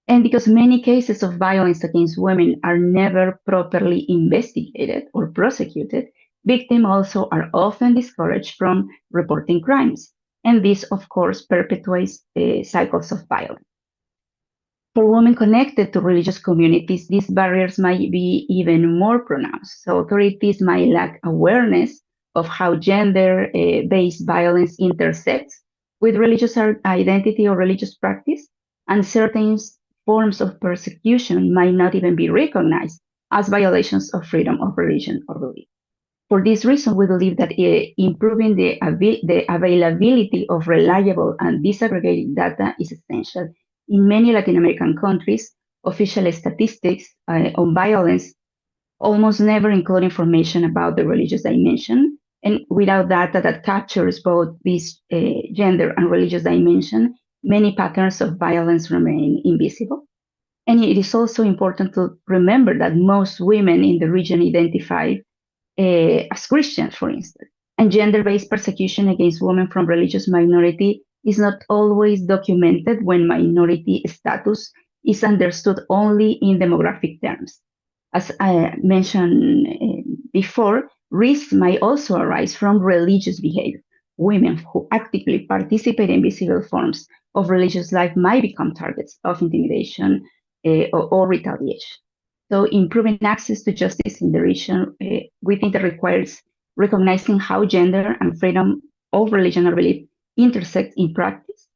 Speaker 6: And because many cases of violence against women are never properly investigated or prosecuted, victims also are often discouraged from reporting crimes. And this, of course, perpetuates cycles of violence. For women connected to religious communities, these barriers might be even more pronounced. So authorities might lack awareness of how gender-based violence intersects with religious identity or religious practice, and certain forms of persecution might not even be recognized as violations of freedom of religion or belief. For this reason, we believe that improving the availability of reliable and disaggregated data is essential. In many Latin American countries, official statistics on violence almost never include information about the religious dimension, and without data that captures both this gender and religious dimension, many patterns of violence remain invisible. And it is also important to remember that most women in the region identify as Christians, for instance. And gender-based persecution against women from religious minority is not always documented when minority status is understood only in demographic terms. As I mentioned before, risks might also arise from religious behavior. Women who actively participate in visible forms of religious life might become targets of intimidation or retaliation. So improving access to justice in the region, we think that requires recognizing how gender and freedom of religion or belief intersect in practice.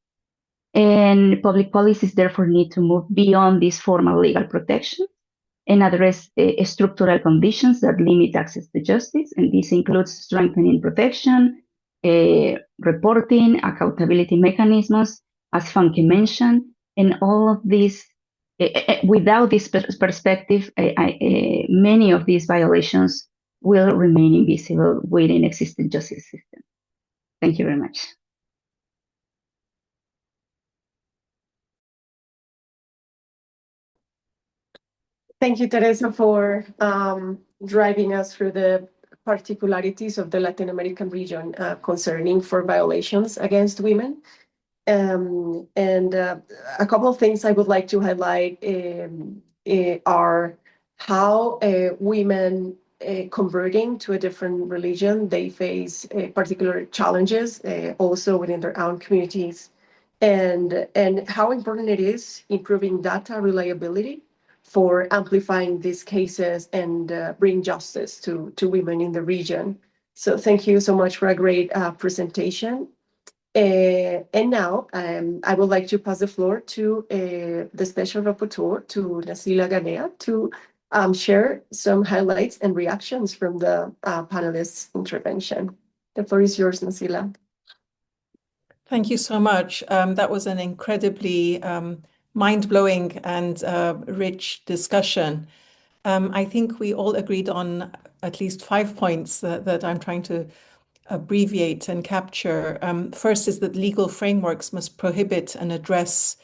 Speaker 6: And public policies therefore need to move beyond this formal legal protection and address structural conditions that limit access to justice. And this includes strengthening protection, reporting, accountability mechanisms, as Funke mentioned, and all of these. Without this perspective, many of these violations will remain invisible within existing justice system. Thank you very much.
Speaker 1: Thank you, Teresa, for driving us through the particularities of the Latin American region concerning for violations against women. And a couple of things I would like to highlight are how women converting to a different religion, they face particular challenges also within their own communities, and how important it is improving data reliability for amplifying these cases and bring justice to women in the region. So thank you so much for a great presentation. And now I would like to pass the floor to the Special Rapporteur, to Nasila Ganea, to share some highlights and reactions from the panelists' intervention. The floor is yours, Nasila.
Speaker 3: Thank you so much. That was an incredibly mind-blowing and rich discussion. I think we all agreed on at least 5 points that I'm trying to abbreviate and capture. First is that legal frameworks must prohibit and address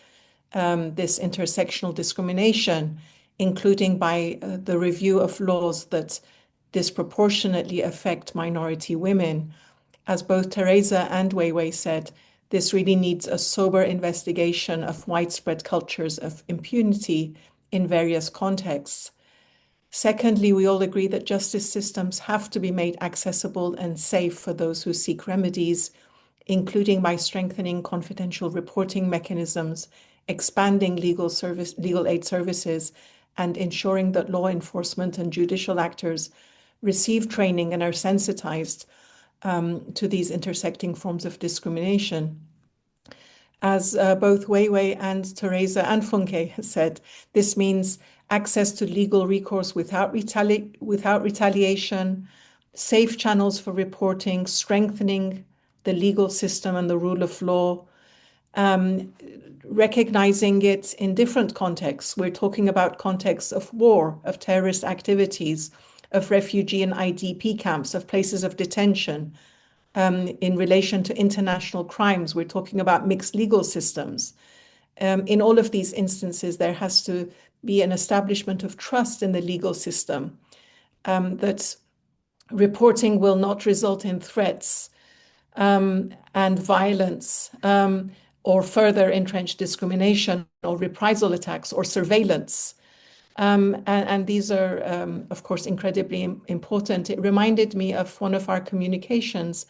Speaker 3: this intersectional discrimination, including by the review of laws that disproportionately affect minority women. As both Teresa and Weiwei said, this really needs a sober investigation of widespread cultures of impunity in various contexts. Secondly, we all agree that justice systems have to be made accessible and safe for those who seek remedies, including by strengthening confidential reporting mechanisms, expanding legal aid services, and ensuring that law enforcement and judicial actors receive training and are sensitized to these intersecting forms of discrimination. As both Weiwei and Teresa and Funke said, this means access to legal recourse without retaliation, safe channels for reporting, strengthening the legal system and the rule of law, recognizing it in different contexts. We're talking about contexts of war, of terrorist activities, of refugee and IDP camps, of places of detention. In relation to international crimes, we're talking about mixed legal systems. In all of these instances, there has to be an establishment of trust in the legal system, that reporting will not result in threats and violence or further entrenched discrimination or reprisal attacks or surveillance. And these are, of course, incredibly important. It reminded me of one of our communications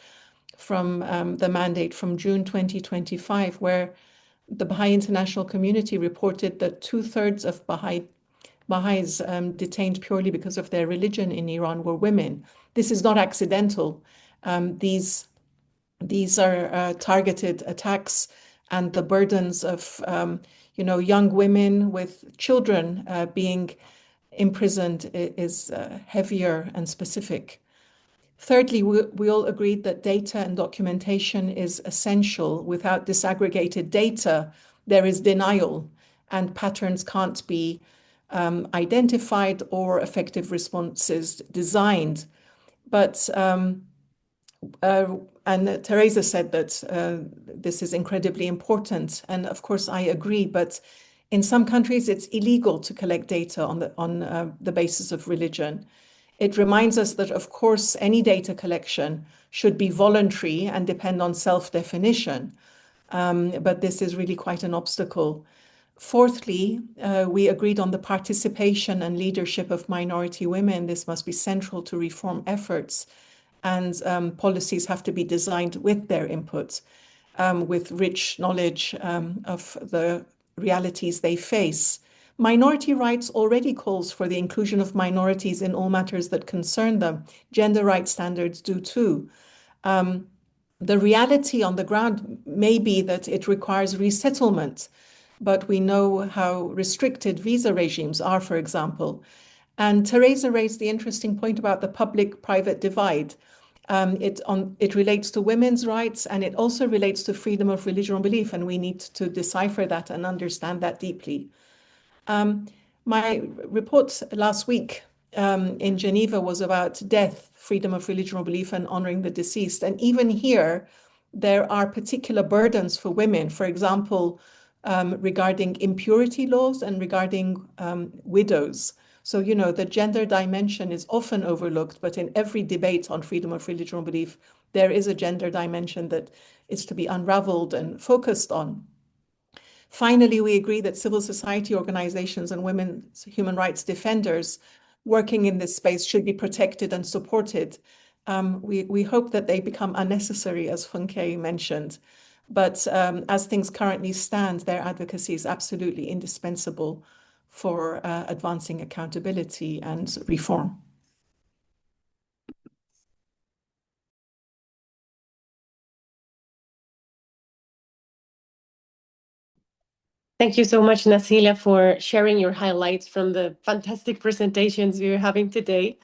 Speaker 3: from the mandate from June 2025, where the Baha'i international community reported that 2/3 of Baha'is detained purely because of their religion in Iran were women. This is not accidental. These are targeted attacks, and the burdens of young women with children being imprisoned is heavier and specific. Thirdly, we all agreed that data and documentation is essential. Without disaggregated data, there is denial, and patterns can't be identified or effective responses designed. But and Teresa said that this is incredibly important, and of course I agree, but In some countries, it's illegal to collect data on the basis of religion. It reminds us that, of course, any data collection should be voluntary and depend on self-definition. But this is really quite an obstacle. Fourthly, we agreed on the participation and leadership of minority women. This must be central to reform efforts, and policies have to be designed with their input, with rich knowledge of the realities they face. Minority rights already calls for the inclusion of minorities in all matters that concern them. Gender rights standards do too. The reality on the ground may be that it requires resettlement, but we know how restricted visa regimes are, for example. And Teresa raised the interesting point about the public-private divide. It relates to women's rights, and it also relates to freedom of religion or belief, and we need to decipher that and understand that deeply. My report last week in Geneva was about death, freedom of religion or belief, and honoring the deceased. And even here, there are particular burdens for women, for example, regarding impurity laws and regarding widows. So, you know, the gender dimension is often overlooked, but in every debate on freedom of religion or belief, there is a gender dimension that is to be unraveled and focused on. Finally, we agree that civil society organizations and women's human rights defenders working in this space should be protected and supported. We hope that they become unnecessary, as Funke mentioned. But as things currently stand, their advocacy is absolutely indispensable for advancing accountability and reform.
Speaker 1: Thank you so much, Nasilia, for sharing your highlights from the fantastic presentations we're having today.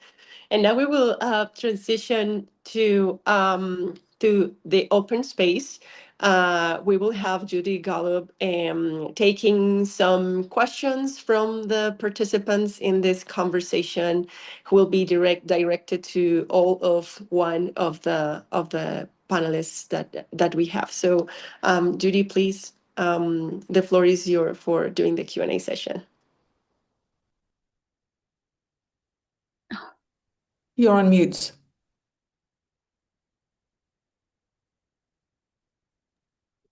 Speaker 1: And now we will transition to the open space. We will have Judy Golub taking some questions from the participants in this conversation, who will be directed to all of one of the panelists that we have. So, Judy, please, the floor is yours for doing the Q&A session.
Speaker 3: You're on mute.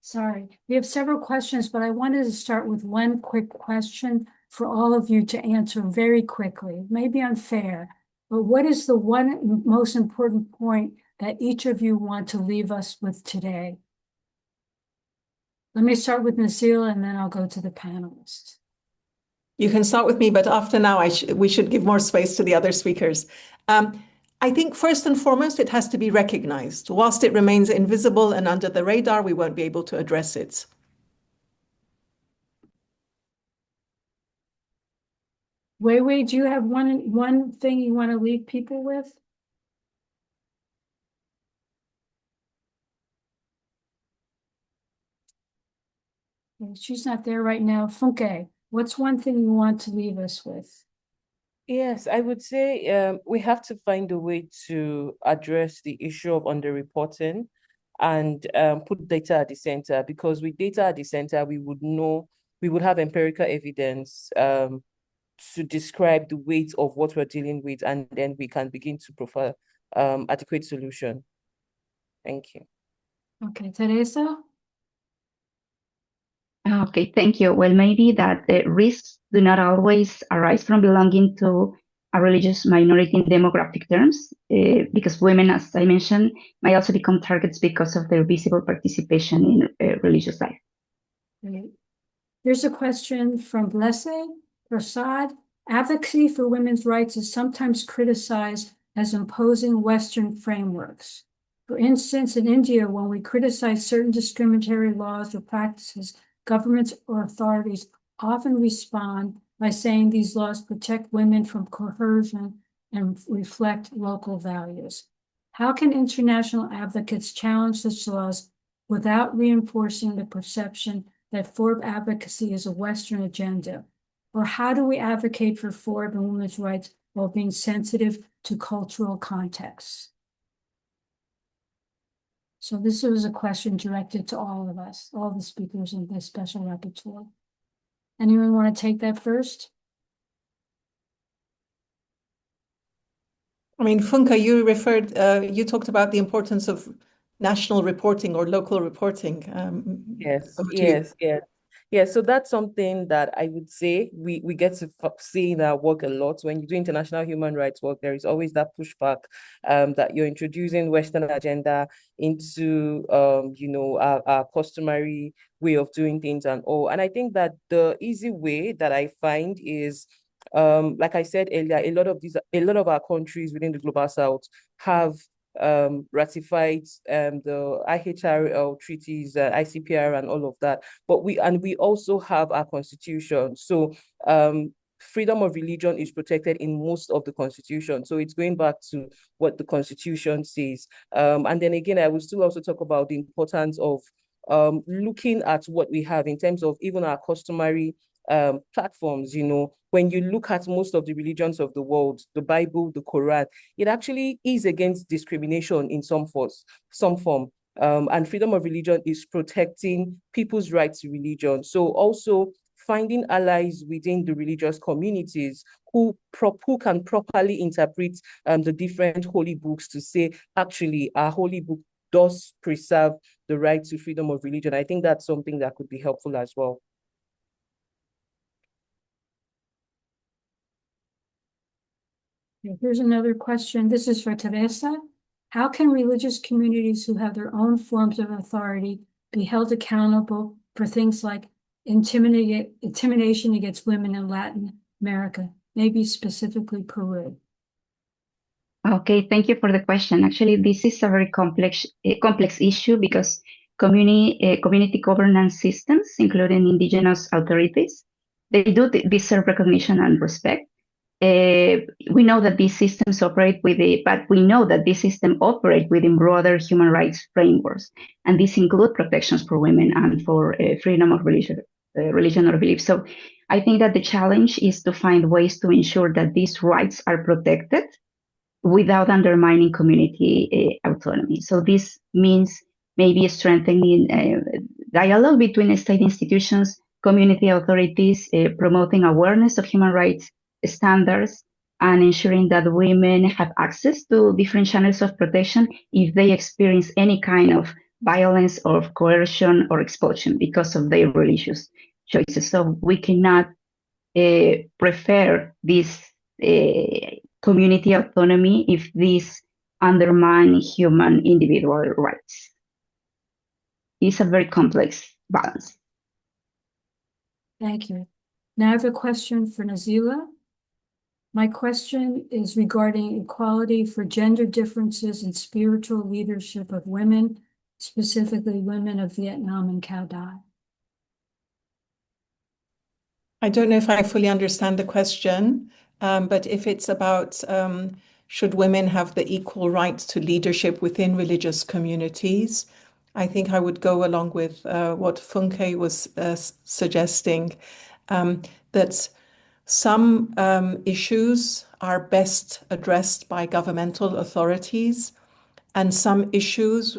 Speaker 2: Sorry, we have several questions, but I wanted to start with one quick question for all of you to answer very quickly. It may be unfair, but what is the one most important point that each of you want to leave us with today? Let me start with Nasila, and then I'll go to the panelists.
Speaker 3: You can start with me, but after now, we should give more space to the other speakers. I think first and foremost, it has to be recognized. Whilst it remains invisible and under the radar, we won't be able to address it.
Speaker 2: Wei, do you have one thing you want to leave people with? She's not there right now. Funke, what's one thing you want to leave us with?
Speaker 5: Yes, I would say we have to find a way to address the issue of underreporting and put data at the center, because with data at the center, we would have empirical evidence to describe the weight of what we're dealing with, and then we can begin to provide adequate solution. Thank you.
Speaker 2: Okay, Teresa?
Speaker 6: Okay, thank you. Well, maybe that the risks do not always arise from belonging to a religious minority in demographic terms, because women, as I mentioned, might also become targets because of their visible participation in religious life.
Speaker 2: Great. Here's a question from Blesse Prasad. Advocacy for women's rights is sometimes criticized as imposing Western frameworks. For instance, in India, when we criticize certain discriminatory laws or practices, governments or authorities often respond by saying these laws protect women from coercion and reflect local values. How can international advocates challenge such laws without reinforcing the perception that FORB advocacy is a Western agenda? Or how do we advocate for FORB and women's rights while being sensitive to cultural contexts? So this was a question directed to all of us, all the speakers in this special rapporteur. Anyone want to take that first?
Speaker 3: I mean, Funke, you talked about the importance of national reporting or local reporting.
Speaker 5: Yes,
Speaker 3: Over to you.
Speaker 5: yes. Yeah, so that's something that I would say we get to see in our work a lot. When you do international human rights work, there is always that pushback that you're introducing Western agenda into our customary way of doing things and all. And I think that the easy way that I find is like I said earlier, a lot of our countries within the global south have ratified the IHRL treaties, ICCPR and all of that. But we also have our constitution. So freedom of religion is protected in most of the constitution. So it's going back to what the constitution says. And then again, I will still also talk about the importance of looking at what we have in terms of even our customary platforms. When you look at most of the religions of the world, the Bible, the Quran, it actually is against discrimination in some form. And freedom of religion is protecting people's right to religion. So also finding allies within the religious communities who can properly interpret the different holy books to say, actually, our holy book does preserve the right to freedom of religion. I think that's something that could be helpful as well.
Speaker 2: Here's another question. This is for Teresa. How can religious communities who have their own forms of authority be held accountable for things like intimidation against women in Latin America, maybe specifically Peru?
Speaker 6: Okay, thank you for the question. Actually, this is a very complex issue because community governance systems, including indigenous authorities, they do deserve recognition and respect. We know that these systems operate but we know that these systems operate within broader human rights frameworks, and these include protections for women and for freedom of religion or belief. So I think that the challenge is to find ways to ensure that these rights are protected without undermining community autonomy. So this means maybe strengthening dialogue between state institutions, community authorities, promoting awareness of human rights standards, and ensuring that women have access to different channels of protection if they experience any kind of violence or coercion or expulsion because of their religious choices. So we cannot prefer this community autonomy if these undermine human individual rights. It's a very complex balance.
Speaker 2: Thank you. Now I have a question for Nazila. My question is regarding equality for gender differences in spiritual leadership of women, specifically women of Vietnam and Cao Dai.
Speaker 3: I don't know if I fully understand the question, but if it's about should women have the equal rights to leadership within religious communities, I think I would go along with what Funke was suggesting, that some issues are best addressed by governmental authorities, and some issues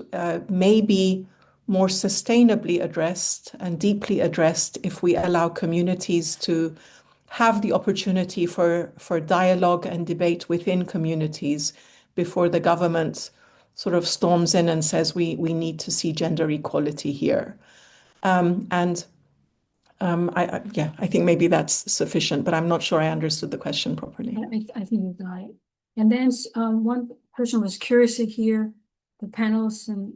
Speaker 3: may be more sustainably addressed and deeply addressed if we allow communities to have the opportunity for dialogue and debate within communities before the government sort of storms in and says we need to see gender equality here. I think maybe that's sufficient, but I'm not sure I understood the question properly.
Speaker 2: I think you got it. And then one person was curious to hear the panelists and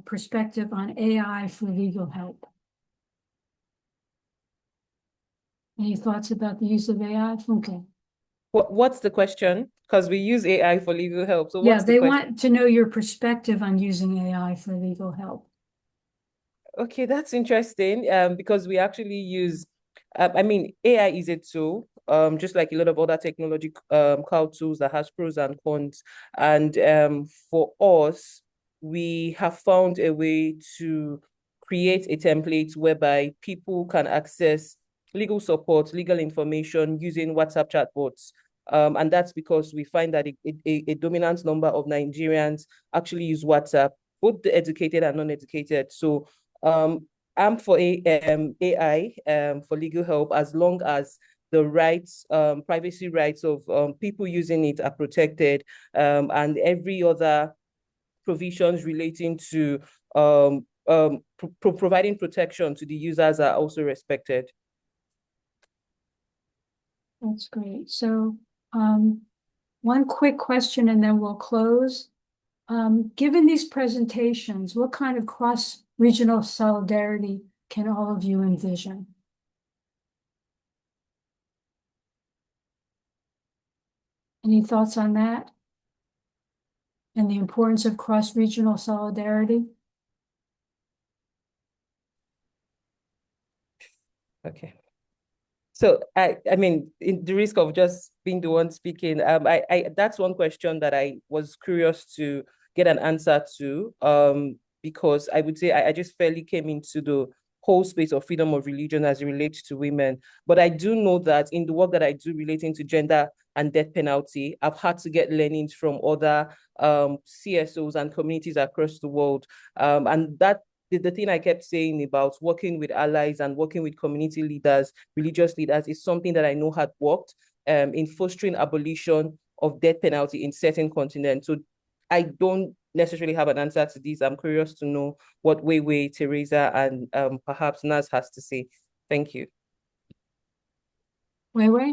Speaker 2: perspective on AI for legal help. Any thoughts about the use of AI? Okay.
Speaker 5: What's the question? Because we use AI for legal help. So
Speaker 2: yeah, they want to know your perspective on using AI for legal help.
Speaker 5: Okay, that's interesting. Because we actually use, AI is a tool, just like a lot of other technological tools that has pros and cons. And for us, we have found a way to create a template whereby people can access legal support, legal information using WhatsApp chatbots. And that's because we find that a dominant number of Nigerians actually use WhatsApp, both the educated and non-educated. So I'm for AI for legal help as long as the rights, privacy rights of people using it are protected, and every other provisions relating to providing protection to the users are also respected.
Speaker 2: That's great. So one quick question and then we'll close. Given these presentations, what kind of cross-regional solidarity can all of you envision? Any thoughts on that? And the importance of cross-regional solidarity?
Speaker 5: Okay. So I mean, in the risk of just being the one speaking, that's one question that I was curious to get an answer to, because I would say I just fairly came into the whole space of freedom of religion as it relates to women. But I do know that in the work that I do relating to gender and death penalty, I've had to get learnings from other CSOs and communities across the world. And that the thing I kept saying about working with allies and working with community leaders, religious leaders, is something that I know had worked in fostering abolition of death penalty in certain continents. So I don't necessarily have an answer to this. I'm curious to know what Weiwei, Teresa, and perhaps Naz has to say. Thank you.
Speaker 2: Weiwei?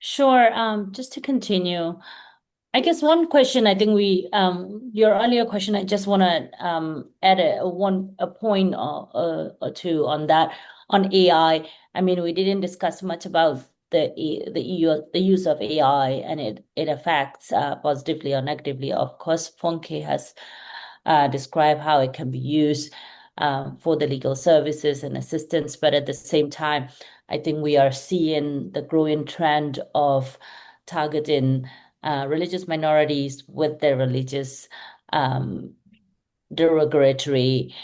Speaker 4: Sure. Just to continue, I guess one question I think your earlier question, I just want to add a point or two on that on AI. I mean, we didn't discuss much about the use of AI and it affects positively or negatively. Of course, Funke has described how it can be used for the legal services and assistance, but at the same time, I think we are seeing the growing trend of targeting religious minorities with their religious derogatory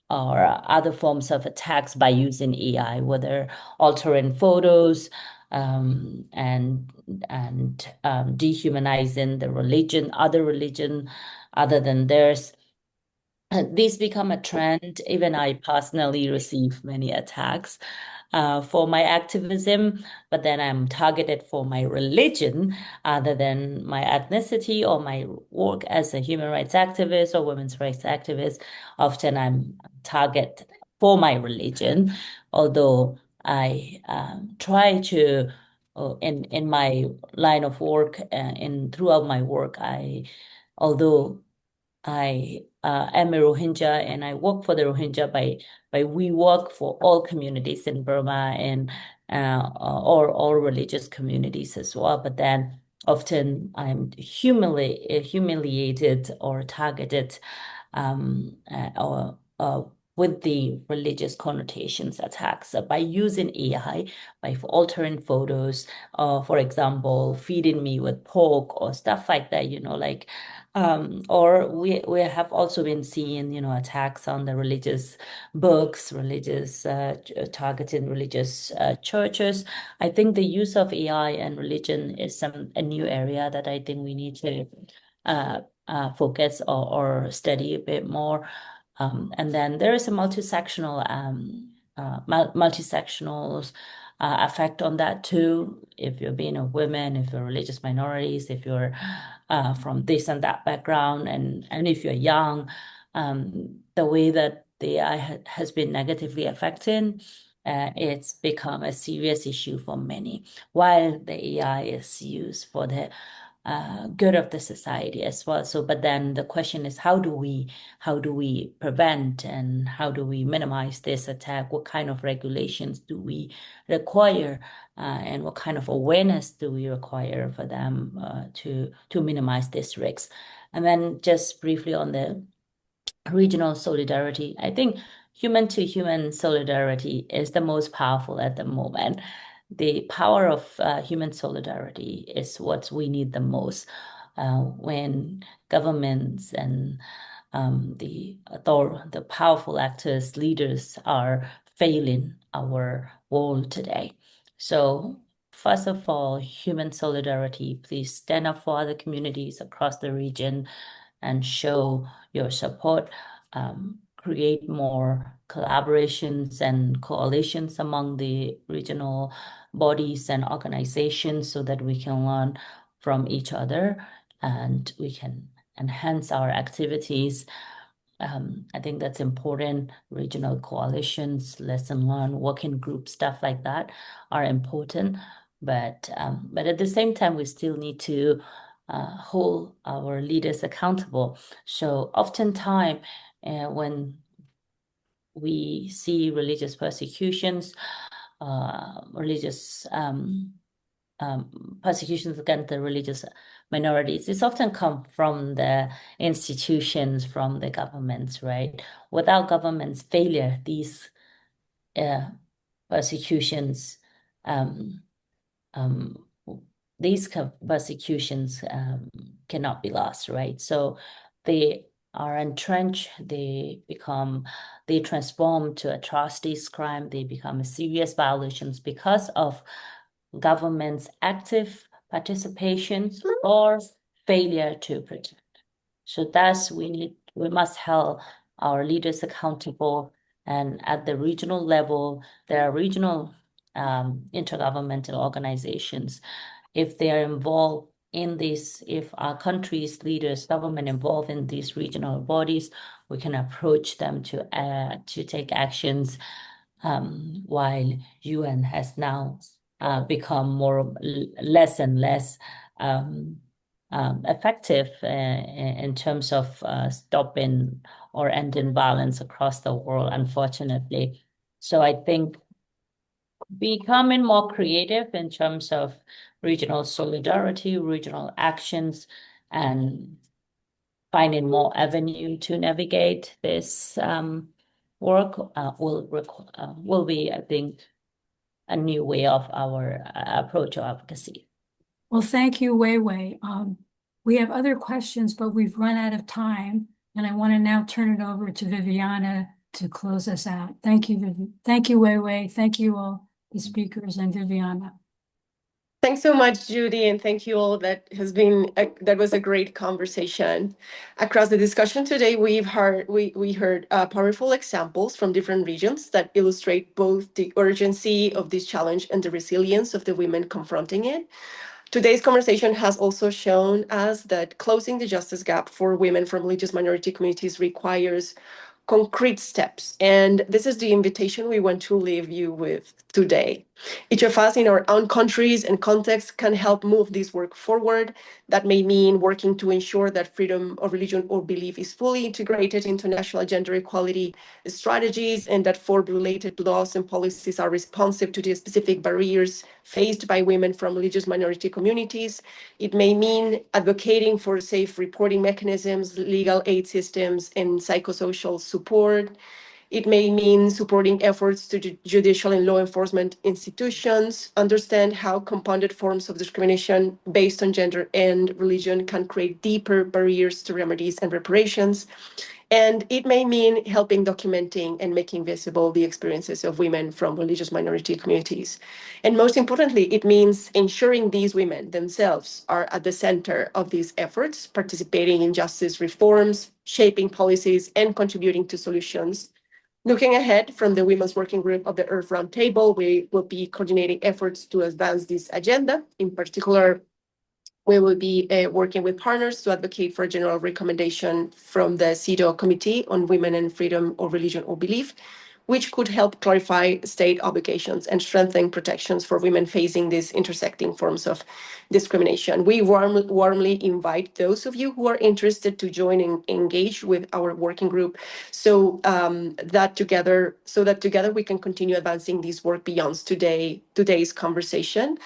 Speaker 4: or other forms of attacks by using AI, whether altering photos and dehumanizing the other religion other than theirs. These become a trend. Even I personally receive many attacks for my activism, but then I'm targeted for my religion other than my ethnicity or my work as a human rights activist or women's rights activist. Often I'm targeted for my religion, although I try to, in my line of work, throughout my work, although I am a Rohingya and I work for the Rohingya we work for all communities in Burma and or all religious communities as well. But then often I'm humiliated or targeted or with the religious connotations attacks by using AI, by altering photos, for example, feeding me with pork or stuff like that, like or we have also been seeing, attacks on the religious books, targeting religious churches. I think the use of AI and religion is a new area that I think we need to focus or study a bit more. And then there is a multisectional effect on that too. If you're being a woman, if you're religious minorities, if you're from this and that background, and if you're young, the way that the AI has been negatively affecting, it's become a serious issue for many, while the AI is used for the good of the society as well. So, but then the question is, how do we prevent and how do we minimize this attack? What kind of regulations do we require, and what kind of awareness do we require for them to minimize this risk? And then just briefly on the regional solidarity, I think human to human solidarity is the most powerful at the moment. The power of human solidarity is what we need the most when governments and the powerful actors, leaders are failing our world today. So first of all, human solidarity, please stand up for other communities across the region and show your support. create more collaborations and coalitions among the regional bodies and organizations so that we can learn from each other and we can enhance our activities. I think that's important. Regional coalitions, lesson learned, working group, stuff like that are important. But at the same time, we still need to hold our leaders accountable. So oftentimes, when we see religious persecutions, persecutions against the religious minorities, it's often come from the institutions, from the governments, right? Without government's failure, these persecutions, cannot be lost, right? So they are entrenched, they transform to atrocities, crime, they become serious violations because of government's active participations or failure to protect. So thus we must hold our leaders accountable, and at the regional level, there are regional intergovernmental organizations. If they are involved in this, if our country's leaders, government involved in these regional bodies, we can approach them to take actions, while UN has now become less and less effective in terms of stopping or ending violence across the world, unfortunately. So I think becoming more creative in terms of regional solidarity, regional actions, and finding more avenue to navigate this work will be, I think, a new way of our approach to advocacy.
Speaker 2: Well, thank you, Wei Wei. We have other questions, but we've run out of time, and I want to now turn it over to Viviana to close us out. Thank you, Thank you, Wei Wei. Thank you all, the speakers, and Viviana.
Speaker 1: Thanks so much, Judy, and thank you all. That was a great conversation. Across the discussion today, we heard powerful examples from different regions that illustrate both the urgency of this challenge and the resilience of the women confronting it. Today's conversation has also shown us that closing the justice gap for women from religious minority communities requires concrete steps. And this is the invitation we want to leave you with today. Each of us in our own countries and contexts can help move this work forward. That may mean working to ensure that freedom of religion or belief is fully integrated into national gender equality strategies, and that FORB-related laws and policies are responsive to the specific barriers faced by women from religious minority communities. It may mean advocating for safe reporting mechanisms, legal aid systems, and psychosocial support. It may mean supporting efforts to judicial and law enforcement institutions, understand how compounded forms of discrimination based on gender and religion can create deeper barriers to remedies and reparations. And it may mean helping documenting and making visible the experiences of women from religious minority communities. And most importantly, it means ensuring these women themselves are at the center of these efforts, participating in justice reforms, shaping policies, and contributing to solutions. Looking ahead from the Women's Working Group of the Earth Roundtable, we will be coordinating efforts to advance this agenda. In particular, we will be working with partners to advocate for a general recommendation from the CEDAW Committee on Women and Freedom of Religion or Belief, which could help clarify state obligations and strengthen protections for women facing these intersecting forms of discrimination. We warmly invite those of you who are interested to join and engage with our working group so that together we can continue advancing this work beyond today's conversation.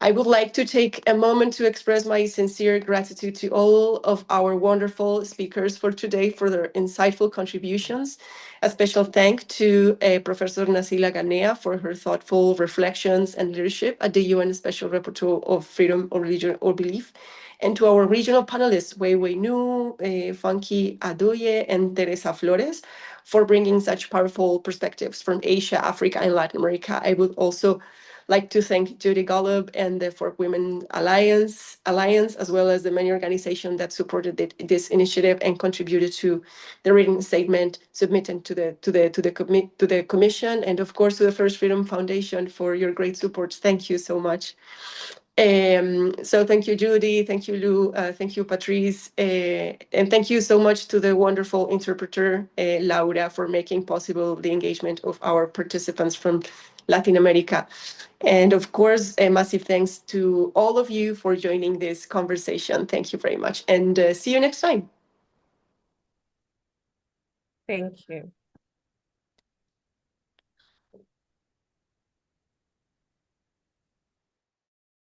Speaker 1: I would like to take a moment to express my sincere gratitude to all of our wonderful speakers for today for their insightful contributions. A special thank to Professor Nasila Ganea for her thoughtful reflections and leadership at the UN Special Rapporteur of Freedom of Religion or Belief, and to our regional panelists, Wei Wei Nu, Funky Adoye, and Teresa Flores, for bringing such powerful perspectives from Asia, Africa, and Latin America. I would also like to thank Judy Golub and the For Women Alliance, as well as the many organizations that supported this initiative and contributed to the written statement submitted to the commission, and of course to the First Freedom Foundation for your great support. Thank you so much. So thank you, Judy. Thank you, Lou. Thank you, Patrice. And thank you so much to the wonderful interpreter, Laura, for making possible the engagement of our participants from Latin America. And of course, a massive thanks to all of you for joining this conversation. Thank you very much. And see you next time.
Speaker 5: Thank you.